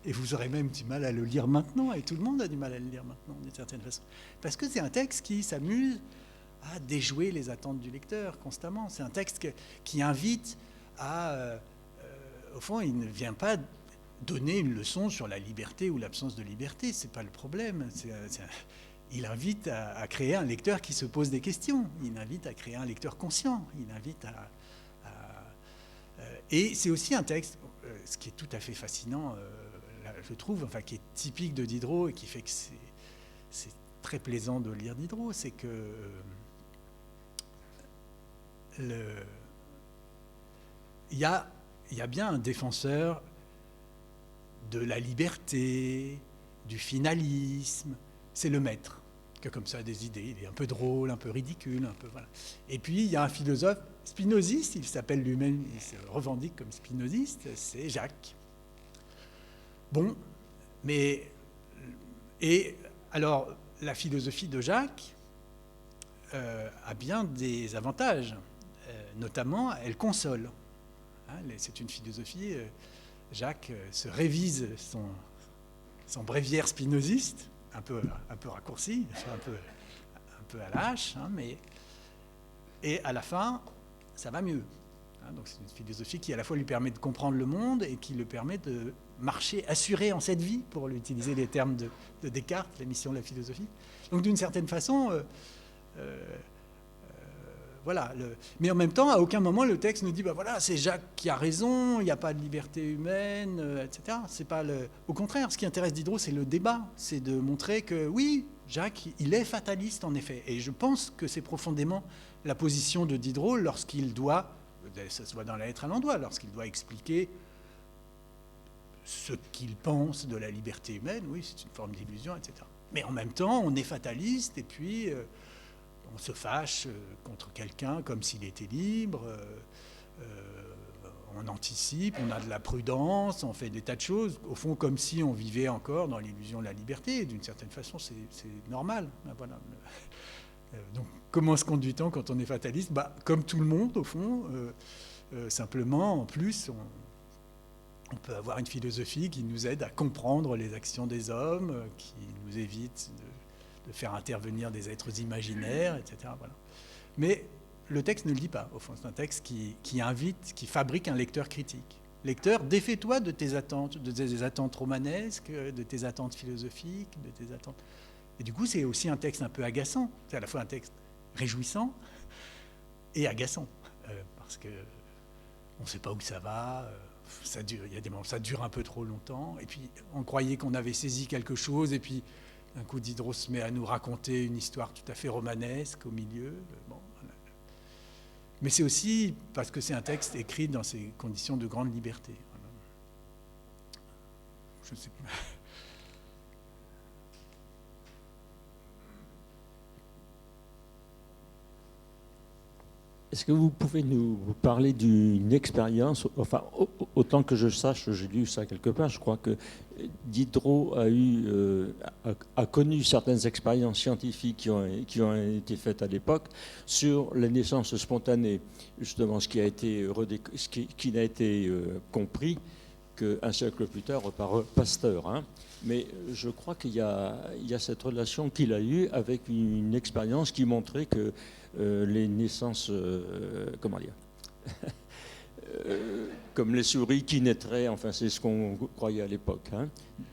B: et vous aurez même du mal à le lire maintenant, et tout le monde a du mal à le lire maintenant, d'une certaine façon. Parce que c'est un texte qui s'amuse à déjouer les attentes du lecteur constamment. C'est un texte qui invite à... au fond, il ne vient pas donner une leçon sur la liberté ou l'absence de liberté, c'est pas le problème. Il invite à créer un lecteur qui se pose des questions, il invite à créer un lecteur conscient, il invite et c'est aussi un texte, ce qui est tout à fait fascinant, je trouve, enfin, qui est typique de Diderot et qui fait que c'est très plaisant de lire Diderot, c'est que il y a bien un défenseur de la liberté, du finalisme, c'est le maître, qui a comme ça des idées, il est un peu drôle, un peu ridicule, un peu, voilà. Et puis il y a un philosophe spinoziste, il s'appelle lui-même, il se revendique comme spinoziste, c'est Jacques. Bon, et alors la philosophie de Jacques a bien des avantages, notamment elle console. Hein, c'est une philosophie, Jacques se révise son bréviaire spinoziste, un peu raccourci, un peu à la hache, hein, et à la fin, ça va mieux. Hein, donc c'est une philosophie qui à la fois lui permet de comprendre le monde et qui le permet de marcher assuré en cette vie, pour utiliser les termes de Descartes, la mission de la philosophie. Donc d'une certaine façon, voilà. Mais en même temps, à aucun moment le texte ne dit bah voilà, c'est Jacques qui a raison, il n'y a pas de liberté humaine, etc. C'est pas Au contraire, ce qui intéresse Diderot, c'est le débat, c'est de montrer que oui, Jacques, il est fataliste en effet. Et je pense que c'est profondément la position de Diderot lorsqu'il doit, ça se voit dans la lettre à Landois, lorsqu'il doit expliquer ce qu'il pense de la liberté humaine. Oui, c'est une forme d'illusion, etc. Mais en même temps, on est fataliste et puis on se fâche contre quelqu'un comme s'il était libre, on anticipe, on a de la prudence, on fait des tas de choses, au fond comme si on vivait encore dans l'illusion de la liberté. D'une certaine façon, c'est normal. Voilà. Donc comment se conduit-on quand on est fataliste? Comme tout le monde, au fond, simplement, en plus, on peut avoir une philosophie qui nous aide à comprendre les actions des hommes, qui nous évite de faire intervenir des êtres imaginaires, etc. Voilà. Mais le texte ne le dit pas, au fond. C'est un texte qui invite, qui fabrique un lecteur critique. Lecteur, défais-toi de tes attentes romanesques, de tes attentes philosophiques, de tes attentes... Et du coup, c'est aussi un texte un peu agaçant. C'est à la fois un texte réjouissant et agaçant, parce qu'on ne sait pas où ça va, ça dure, il y a des moments, ça dure un peu trop longtemps, et puis on croyait qu'on avait saisi quelque chose, et puis d'un coup Diderot se met à nous raconter une histoire tout à fait romanesque au milieu. Bon, voilà. Mais c'est aussi parce que c'est un texte écrit dans ces conditions de grande liberté. Voilà. Je ne sais pas.
E: Est-ce que vous pouvez nous parler d'une expérience, enfin, autant que je sache, j'ai lu ça quelque part, je crois que Diderot a connu certaines expériences scientifiques qui ont été faites à l'époque sur les naissances spontanées, justement ce qui n'a été compris qu'un siècle plus tard par Pasteur. Hein. Mais je crois qu'il y a cette relation qu'il a eue avec une expérience qui montrait que les naissances, comment dire, comme les souris qui naîtraient, enfin c'est ce qu'on croyait à l'époque. Hein.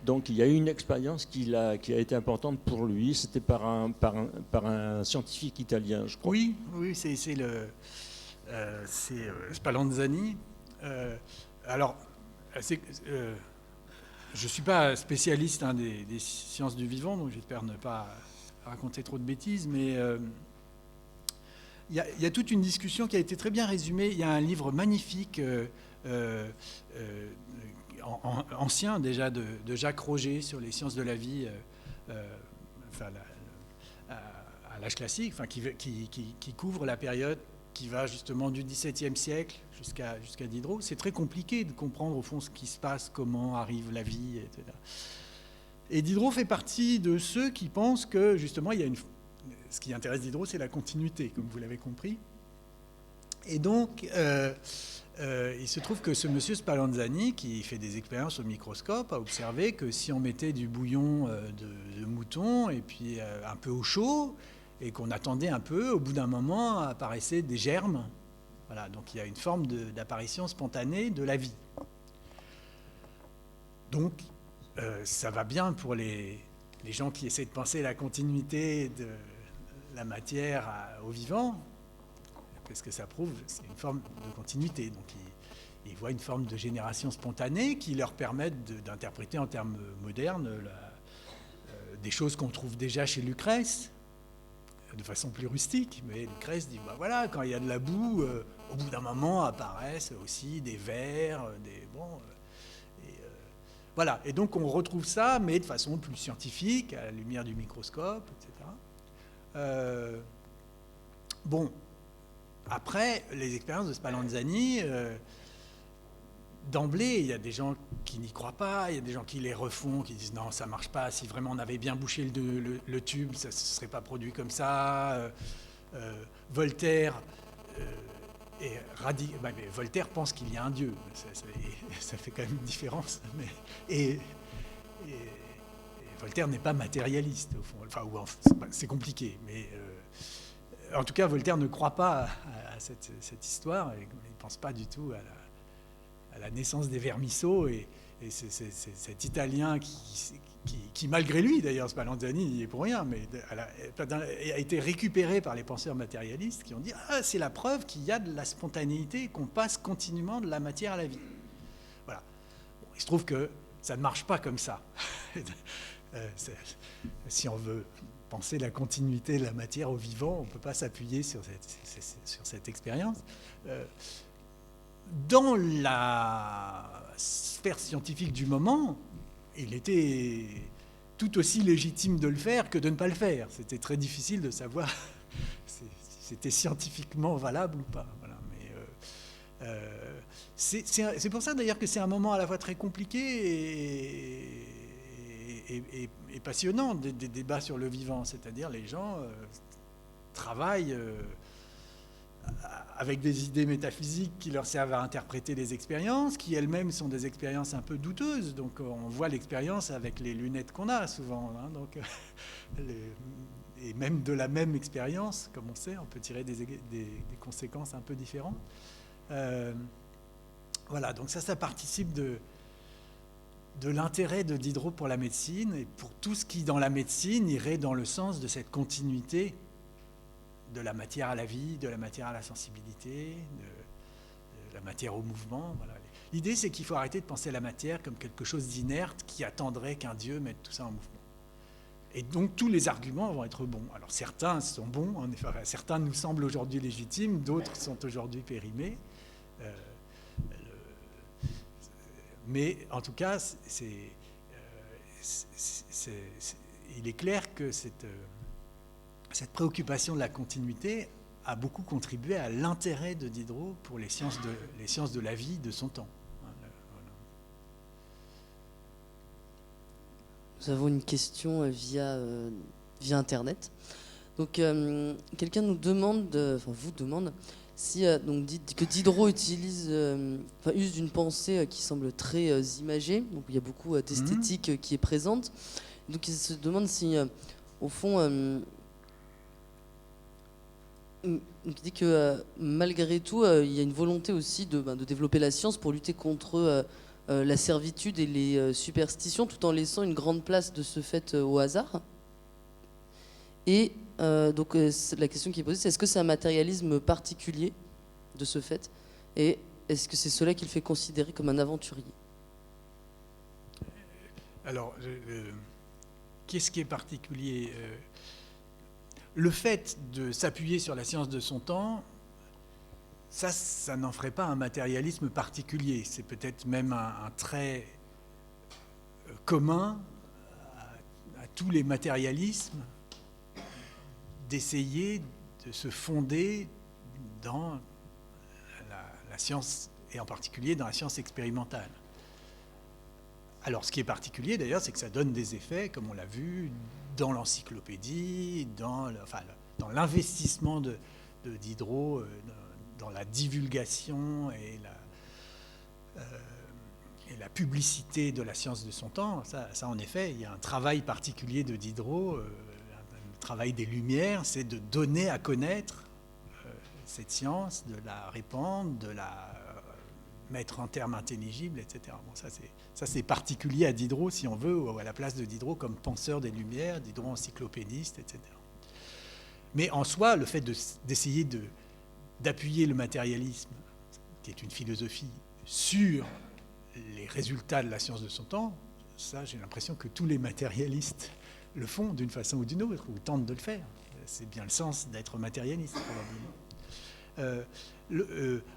E: Donc il y a eu une expérience qui a été importante pour lui, c'était par un scientifique italien, je crois.
B: Oui, c'est Spallanzani. Alors, je ne suis pas spécialiste des sciences du vivant, donc j'espère ne pas raconter trop de bêtises, mais il y a toute une discussion qui a été très bien résumée. Il y a un livre magnifique, ancien déjà, de Jacques Roger sur les sciences de la vie, à l'âge classique, qui couvre la période qui va justement du XVIIe siècle jusqu'à Diderot. C'est très compliqué de comprendre au fond ce qui se passe, comment arrive la vie, etc. Et Diderot fait partie de ceux qui pensent que justement ce qui intéresse Diderot, c'est la continuité, comme vous l'avez compris. Et donc, il se trouve que ce monsieur Spallanzani, qui fait des expériences au microscope, a observé que si on mettait du bouillon de mouton et puis un peu au chaud, et qu'on attendait un peu, au bout d'un moment apparaissaient des germes. Voilà, donc il y a une forme d'apparition spontanée de la vie. Donc, ça va bien pour les gens qui essaient de penser la continuité de la matière au vivant, parce que ça prouve, c'est une forme de continuité. Donc, ils voient une forme de génération spontanée qui leur permettent d'interpréter en termes modernes des choses qu'on trouve déjà chez Lucrèce, de façon plus rustique. Mais Lucrèce dit, voilà, quand il y a de la boue, au bout d'un moment apparaissent aussi des vers, voilà. Et donc on retrouve ça, mais de façon plus scientifique, à la lumière du microscope, etc. Après, les expériences de Spallanzani, d'emblée, il y a des gens qui n'y croient pas, il y a des gens qui les refont, qui disent non, ça ne marche pas, si vraiment on avait bien bouché le tube, ça ne se serait pas produit comme ça. Voltaire, Voltaire pense qu'il y a un Dieu, ça fait quand même une différence. Et Voltaire n'est pas matérialiste, au fond. C'est compliqué, mais en tout cas, Voltaire ne croit pas à cette histoire, et il ne pense pas du tout à la naissance des vermisseaux, et c'est cet Italien qui, malgré lui, d'ailleurs, Spallanzani n'y est pour rien, mais a été récupéré par les penseurs matérialistes qui ont dit « Ah, c'est la preuve qu'il y a de la spontanéité, qu'on passe continuellement de la matière à la vie. » Voilà. Bon, il se trouve que ça ne marche pas comme ça. Si on veut penser la continuité de la matière au vivant, on ne peut pas s'appuyer sur cette expérience. Dans la sphère scientifique du moment, il était tout aussi légitime de le faire que de ne pas le faire. C'était très difficile de savoir si c'était scientifiquement valable ou pas. Voilà. Mais c'est pour ça d'ailleurs que c'est un moment à la fois très compliqué et passionnant des débats sur le vivant. C'est-à-dire les gens travaillent avec des idées métaphysiques qui leur servent à interpréter les expériences, qui elles-mêmes sont des expériences un peu douteuses. Donc on voit l'expérience avec les lunettes qu'on a souvent. Hein, donc, et même de la même expérience, comme on sait, on peut tirer des conséquences un peu différentes. Voilà, donc ça participe de l'intérêt de Diderot pour la médecine et pour tout ce qui, dans la médecine, irait dans le sens de cette continuité de la matière à la vie, de la matière à la sensibilité, de la matière au mouvement. Voilà. L'idée, c'est qu'il faut arrêter de penser à la matière comme quelque chose d'inerte qui attendrait qu'un Dieu mette tout ça en mouvement. Et donc, tous les arguments vont être bons. Alors, certains sont bons, en effet, certains nous semblent aujourd'hui légitimes, d'autres sont aujourd'hui périmés. Mais en tout cas, il est clair que cette préoccupation de la continuité a beaucoup contribué à l'intérêt de Diderot pour les sciences de la vie de son temps.
A: Nous avons une question via Internet. Donc, quelqu'un nous demande, vous demande, si que Diderot use d'une pensée qui semble très imagée. Donc, il y a beaucoup d'esthétique qui est présente. Donc, il se demande si, au fond, il dit que malgré tout, il y a une volonté aussi de développer la science pour lutter contre la servitude et les superstitions, tout en laissant une grande place de ce fait au hasard. Et donc la question qui est posée, c'est est-ce que c'est un matérialisme particulier de ce fait, et est-ce que c'est cela qu'il fait considérer comme un aventurier?
B: Alors, qu'est-ce qui est particulier? Le fait de s'appuyer sur la science de son temps, ça n'en ferait pas un matérialisme particulier. C'est peut-être même un trait commun à tous les matérialismes d'essayer de se fonder dans la science, et en particulier dans la science expérimentale. Alors, ce qui est particulier, d'ailleurs, c'est que ça donne des effets, comme on l'a vu, dans l'encyclopédie, dans l'investissement de Diderot dans la divulgation et la publicité de la science de son temps. Ça, en effet, il y a un travail particulier de Diderot, un travail des Lumières, c'est de donner à connaître cette science, de la répandre, de la mettre en termes intelligibles, etc. Bon, ça, c'est particulier à Diderot, si on veut, ou à la place de Diderot comme penseur des Lumières, Diderot encyclopédiste, etc. Mais en soi, le fait d'essayer d'appuyer le matérialisme, qui est une philosophie, sur les résultats de la science de son temps, ça, j'ai l'impression que tous les matérialistes le font d'une façon ou d'une autre, ou tentent de le faire. C'est bien le sens d'être matérialiste, probablement.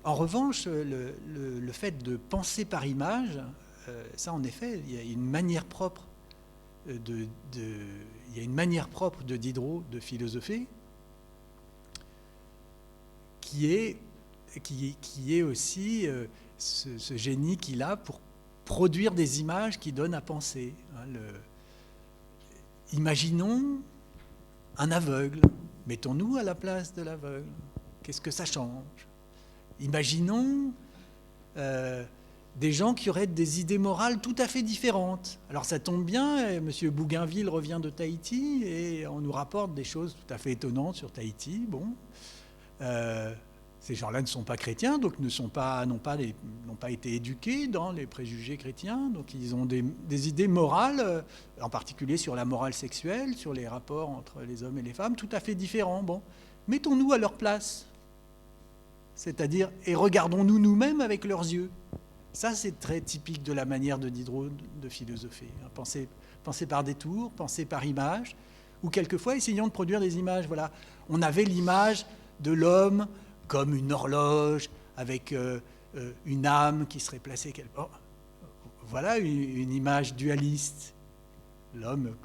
B: En revanche, le fait de penser par image, ça, en effet, il y a une manière propre il y a une manière propre de Diderot de philosopher qui est aussi ce génie qu'il a pour produire des images qui donnent à penser. Imaginons un aveugle. Mettons-nous à la place de l'aveugle. Qu'est-ce que ça change? Imaginons des gens qui auraient des idées morales tout à fait différentes. Alors ça tombe bien, M. Bougainville revient de Tahiti et on nous rapporte des choses tout à fait étonnantes sur Tahiti. Bon, ces gens-là ne sont pas chrétiens, donc n'ont pas été éduqués dans les préjugés chrétiens, donc ils ont des idées morales, en particulier sur la morale sexuelle, sur les rapports entre les hommes et les femmes, tout à fait différents. Bon, mettons-nous à leur place, c'est-à-dire, et regardons-nous nous-mêmes avec leurs yeux. Ça, c'est très typique de la manière de Diderot de philosopher. Penser par détour, penser par image, ou quelquefois essayons de produire des images. Voilà, on avait l'image de l'homme comme une horloge avec une âme qui serait placée quelque part. Voilà une image dualiste. L'homme.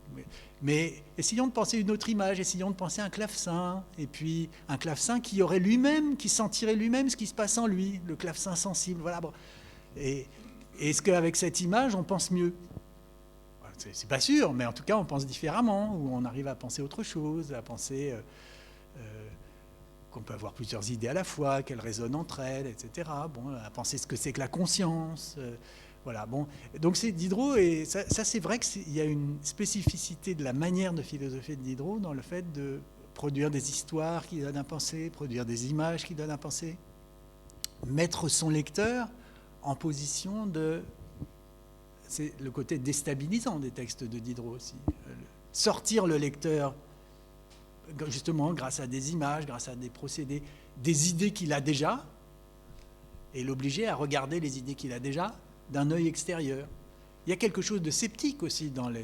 B: Mais essayons de penser une autre image, essayons de penser un clavecin, et puis un clavecin qui aurait lui-même, qui sentirait lui-même ce qui se passe en lui, le clavecin sensible. Voilà. Et est-ce qu'avec cette image, on pense mieux? C'est pas sûr, mais en tout cas, on pense différemment, ou on arrive à penser autre chose, à penser qu'on peut avoir plusieurs idées à la fois, qu'elles résonnent entre elles, etc. Bon, à penser ce que c'est que la conscience. Voilà. Bon, donc c'est Diderot, et ça c'est vrai qu'il y a une spécificité de la manière de philosopher de Diderot dans le fait de produire des histoires qui donnent à penser, produire des images qui donnent à penser, mettre son lecteur en position de... C'est le côté déstabilisant des textes de Diderot aussi. Sortir le lecteur, justement, grâce à des images, grâce à des procédés, des idées qu'il a déjà, et l'obliger à regarder les idées qu'il a déjà d'un œil extérieur. Il y a quelque chose de sceptique aussi dans le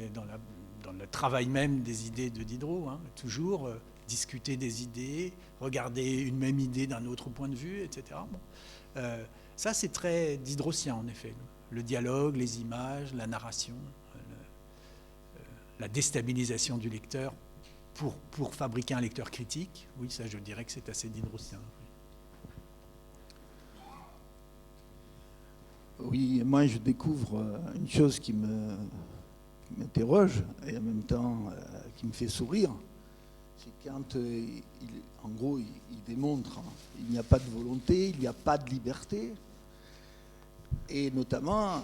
B: travail même des idées de Diderot, hein. Toujours discuter des idées, regarder une même idée d'un autre point de vue, etc. Bon. Ça, c'est très diderotien, en effet. Le dialogue, les images, la narration, la déstabilisation du lecteur pour fabriquer un lecteur critique. Oui, ça, je dirais que c'est assez diderotien.
F: Oui, moi, je découvre une chose qui m'interroge et en même temps qui me fait sourire. C'est quand, en gros, il démontre qu'il n'y a pas de volonté, il n'y a pas de liberté. Et notamment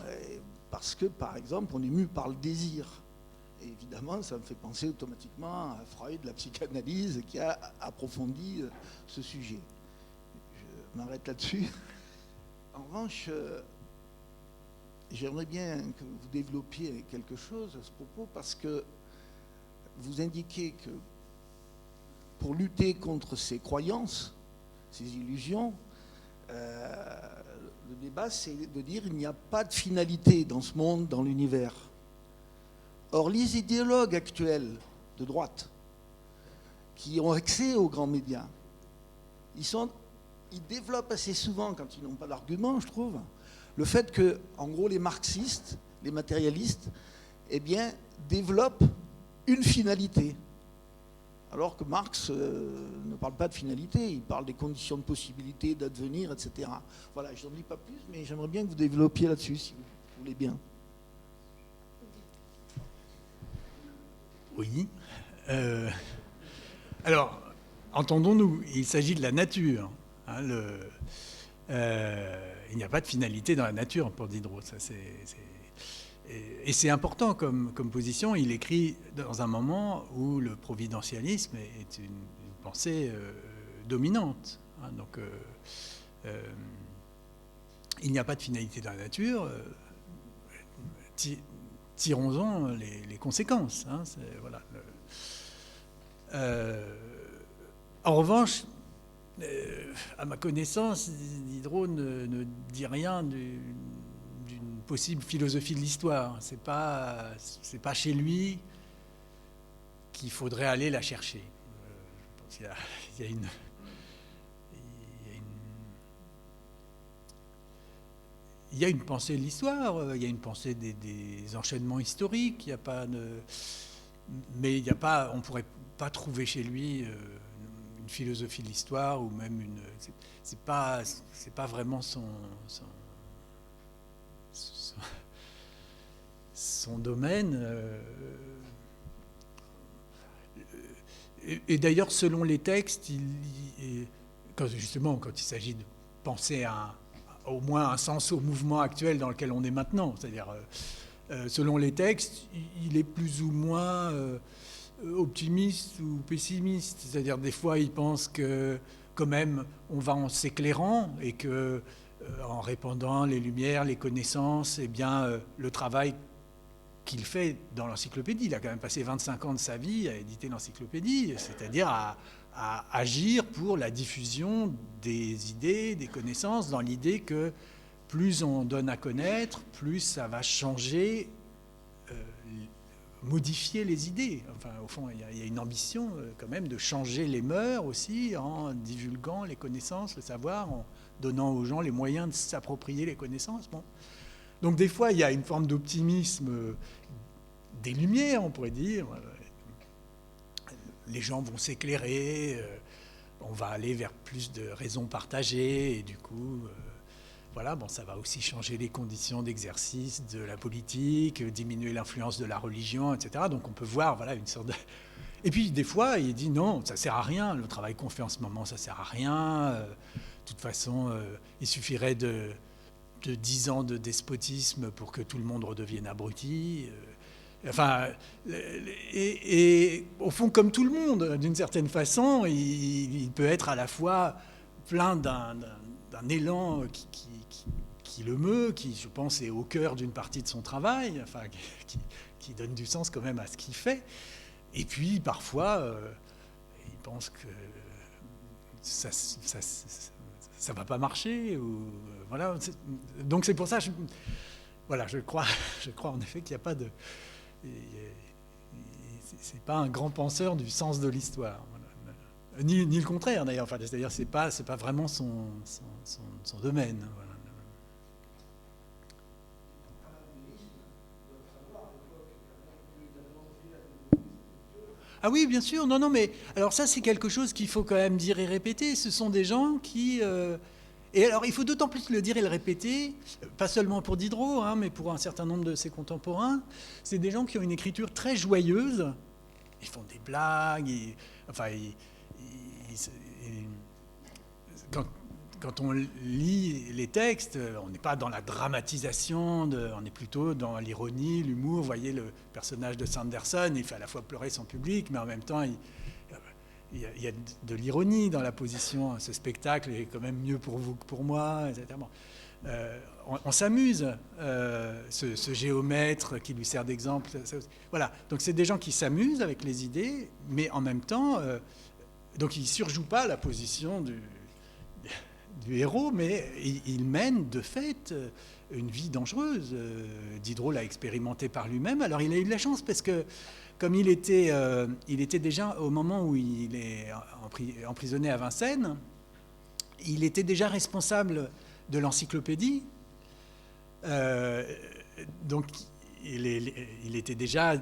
F: parce que, par exemple, on est mu par le désir. Et évidemment, ça me fait penser automatiquement à Freud, la psychanalyse, qui a approfondi ce sujet. Je m'arrête là-dessus. En revanche, j'aimerais bien que vous développiez quelque chose à ce propos, parce que vous indiquez que pour lutter contre ces croyances, ces illusions, le débat, c'est de dire qu'il n'y a pas de finalité dans ce monde, dans l'univers. Or, les idéologues actuels de droite, qui ont accès aux grands médias, ils développent assez souvent, quand ils n'ont pas d'argument, je trouve, le fait que, en gros, les marxistes, les matérialistes, eh bien, développent une finalité. Alors que Marx ne parle pas de finalité, il parle des conditions de possibilité, d'advenir, etc. Voilà, je n'en dis pas plus, mais j'aimerais bien que vous développiez là-dessus, si vous voulez bien.
B: Oui. Alors, entendons-nous, il s'agit de la nature. hein, il n'y a pas de finalité dans la nature pour Diderot. Ça, et c'est important comme position. Il écrit dans un moment où le providentialisme est une pensée dominante. Hein, donc, il n'y a pas de finalité dans la nature. Tirons-en les conséquences. Hein, voilà. En revanche, à ma connaissance, Diderot ne dit rien d'une possible philosophie de l'histoire. C'est pas chez lui qu'il faudrait aller la chercher. Je pense qu'il y a il y a une pensée de l'histoire, il y a une pensée des enchaînements historiques, il y a pas mais il y a pas, on pourrait pas trouver chez lui une philosophie de l'histoire ou même c'est pas vraiment son domaine. Et d'ailleurs, selon les textes, quand il s'agit de penser au moins un sens au mouvement actuel dans lequel on est maintenant, c'est-à-dire, selon les textes, il est plus ou moins optimiste ou pessimiste. C'est-à-dire, des fois, il pense que, quand même, on va en s'éclairant et que, en répandant les lumières, les connaissances, eh bien, le travail qu'il fait dans l'encyclopédie. Il a quand même passé 25 ans de sa vie à éditer l'encyclopédie, c'est-à-dire à agir pour la diffusion des idées, des connaissances, dans l'idée que plus on donne à connaître, plus ça va changer, modifier les idées. Enfin, au fond, il y a une ambition quand même de changer les mœurs aussi, en divulguant les connaissances, le savoir, en donnant aux gens les moyens de s'approprier les connaissances. Bon. Donc des fois, il y a une forme d'optimisme des Lumières, on pourrait dire. Les gens vont s'éclairer, on va aller vers plus de raisons partagées, et du coup, voilà, bon, ça va aussi changer les conditions d'exercice de la politique, diminuer l'influence de la religion, etc. Donc on peut voir, voilà, une sorte de... Et puis des fois, il dit non, ça sert à rien, le travail qu'on fait en ce moment, ça sert à rien. De toute façon, il suffirait de 10 ans de despotisme pour que tout le monde redevienne abruti. Enfin, et au fond, comme tout le monde, d'une certaine façon, il peut être à la fois plein d'un élan qui le meut, qui, je pense, est au cœur d'une partie de son travail, enfin, qui donne du sens quand même à ce qu'il fait. Et puis, parfois, il pense que ça va pas marcher. Ou, voilà. Donc c'est pour ça, je crois en effet qu'il n'y a pas de... C'est pas un grand penseur du sens de l'histoire. Voilà. Ni le contraire, d'ailleurs. Enfin, c'est-à-dire c'est pas vraiment son domaine. Voilà. Ah oui, bien sûr. Non, mais alors ça, c'est quelque chose qu'il faut quand même dire et répéter. Ce sont des gens qui... Et alors, il faut d'autant plus le dire et le répéter, pas seulement pour Diderot, hein, mais pour un certain nombre de ses contemporains. C'est des gens qui ont une écriture très joyeuse. Ils font des blagues. Quand on lit les textes, on n'est pas dans la dramatisation, on est plutôt dans l'ironie, l'humour. Vous voyez le personnage de Sanderson, il fait à la fois pleurer son public, mais en même temps, il y a de l'ironie dans la position. Ce spectacle est quand même mieux pour vous que pour moi, etc. Bon. On s'amuse. Ce géomètre qui lui sert d'exemple. Voilà. Donc c'est des gens qui s'amusent avec les idées, mais en même temps, donc ils ne surjouent pas la position du héros, mais il mène de fait une vie dangereuse. Diderot l'a expérimenté par lui-même. Alors il a eu de la chance parce que comme il était déjà, au moment où il est emprisonné à Vincennes, il était déjà responsable de l'encyclopédie. Donc il était déjà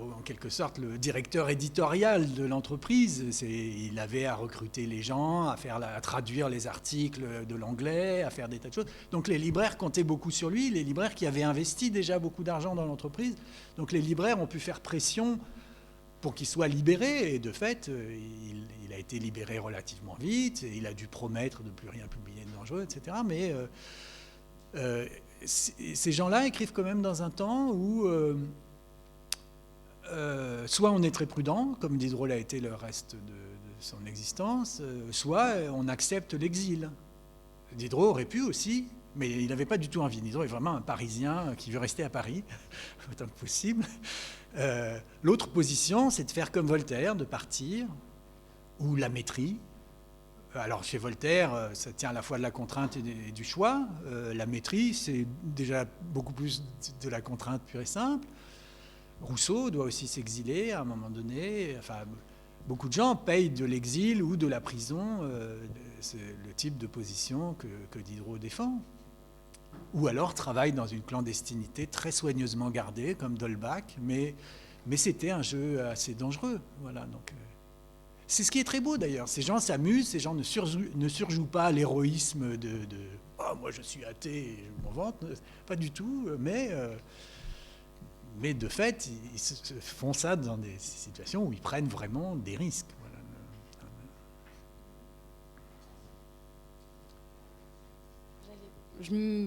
B: en quelque sorte le directeur éditorial de l'entreprise. Il avait à recruter les gens, à traduire les articles de l'anglais, à faire des tas de choses. Donc les libraires comptaient beaucoup sur lui, les libraires qui avaient investi déjà beaucoup d'argent dans l'entreprise. Donc les libraires ont pu faire pression pour qu'il soit libéré. Et de fait, il a été libéré relativement vite. Et il a dû promettre de ne plus rien publier de dangereux, etc. Mais ces gens-là écrivent quand même dans un temps où soit on est très prudent, comme Diderot l'a été le reste de son existence, soit on accepte l'exil. Diderot aurait pu aussi, mais il n'avait pas du tout envie. Diderot est vraiment un Parisien qui veut rester à Paris, autant que possible. L'autre position, c'est de faire comme Voltaire, de partir, ou la métrie. Alors chez Voltaire, ça tient à la fois de la contrainte et du choix. La métrie, c'est déjà beaucoup plus de la contrainte pure et simple. Rousseau doit aussi s'exiler à un moment donné. Enfin, beaucoup de gens payent de l'exil ou de la prison. C'est le type de position que Diderot défend. Ou alors travaille dans une clandestinité très soigneusement gardée, comme d'Holbach, mais c'était un jeu assez dangereux. Voilà, donc, c'est ce qui est très beau d'ailleurs. Ces gens s'amusent, ces gens ne surjouent pas l'héroïsme de oh, moi je suis athée et je m'en vante. Pas du tout, mais de fait, ils font ça dans des situations où ils prennent vraiment des risques. Voilà.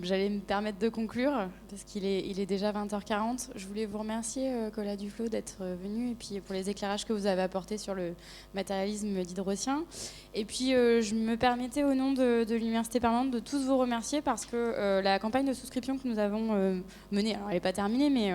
G: J'allais me permettre de conclure, parce qu'il est déjà 20h40. Je voulais vous remercier, Colas Duflot, d'être venu, et puis pour les éclairages que vous avez apportés sur le matérialisme diderotien. Et puis, je me permettais, au nom de l'Université permanente, de tous vous remercier, parce que la campagne de souscription que nous avons menée, alors elle n'est pas terminée, mais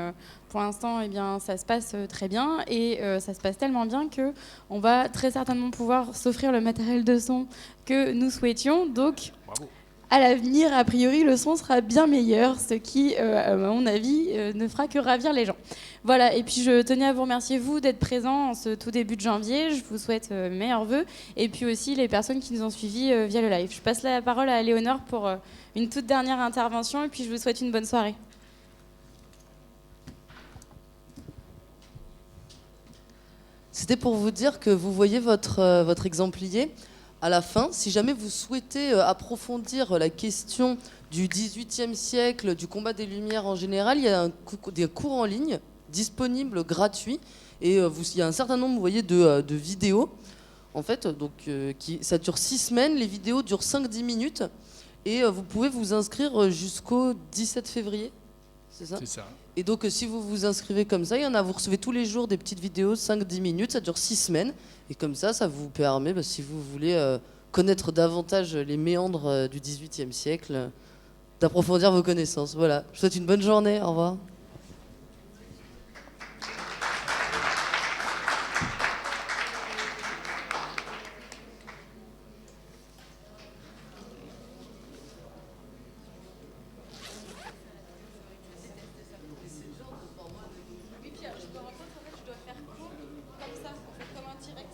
G: pour l'instant, eh bien, ça se passe très bien, et ça se passe tellement bien qu'on va très certainement pouvoir s'offrir le matériel de son que nous souhaitions. Donc,
B: Bravo.
G: À l'avenir, a priori, le son sera bien meilleur, ce qui, à mon avis, ne fera que ravir les gens. Voilà, et puis je tenais à vous remercier, vous, d'être présents en ce tout début de janvier. Je vous souhaite meilleurs vœux. Et puis aussi les personnes qui nous ont suivis via le live. Je passe la parole à Léonore pour une toute dernière intervention, et puis je vous souhaite une bonne soirée.
A: C'était pour vous dire que vous voyez votre exemplier. À la fin, si jamais vous souhaitez approfondir la question du XVIIIe siècle, du combat des Lumières en général, il y a des cours en ligne disponibles, gratuits, et il y a un certain nombre, vous voyez, de vidéos. En fait, donc, ça dure 6 semaines, les vidéos durent 5-10 minutes, et vous pouvez vous inscrire jusqu'au 17 février, c'est ça ?
B: C'est ça.
A: Et donc, si vous vous inscrivez comme ça, vous recevez tous les jours des petites vidéos, 5-10 minutes, ça dure 6 semaines. Et comme ça vous permet, si vous voulez connaître davantage les méandres du XVIIIe siècle, d'approfondir vos connaissances. Voilà, je vous souhaite une bonne journée, au revoir.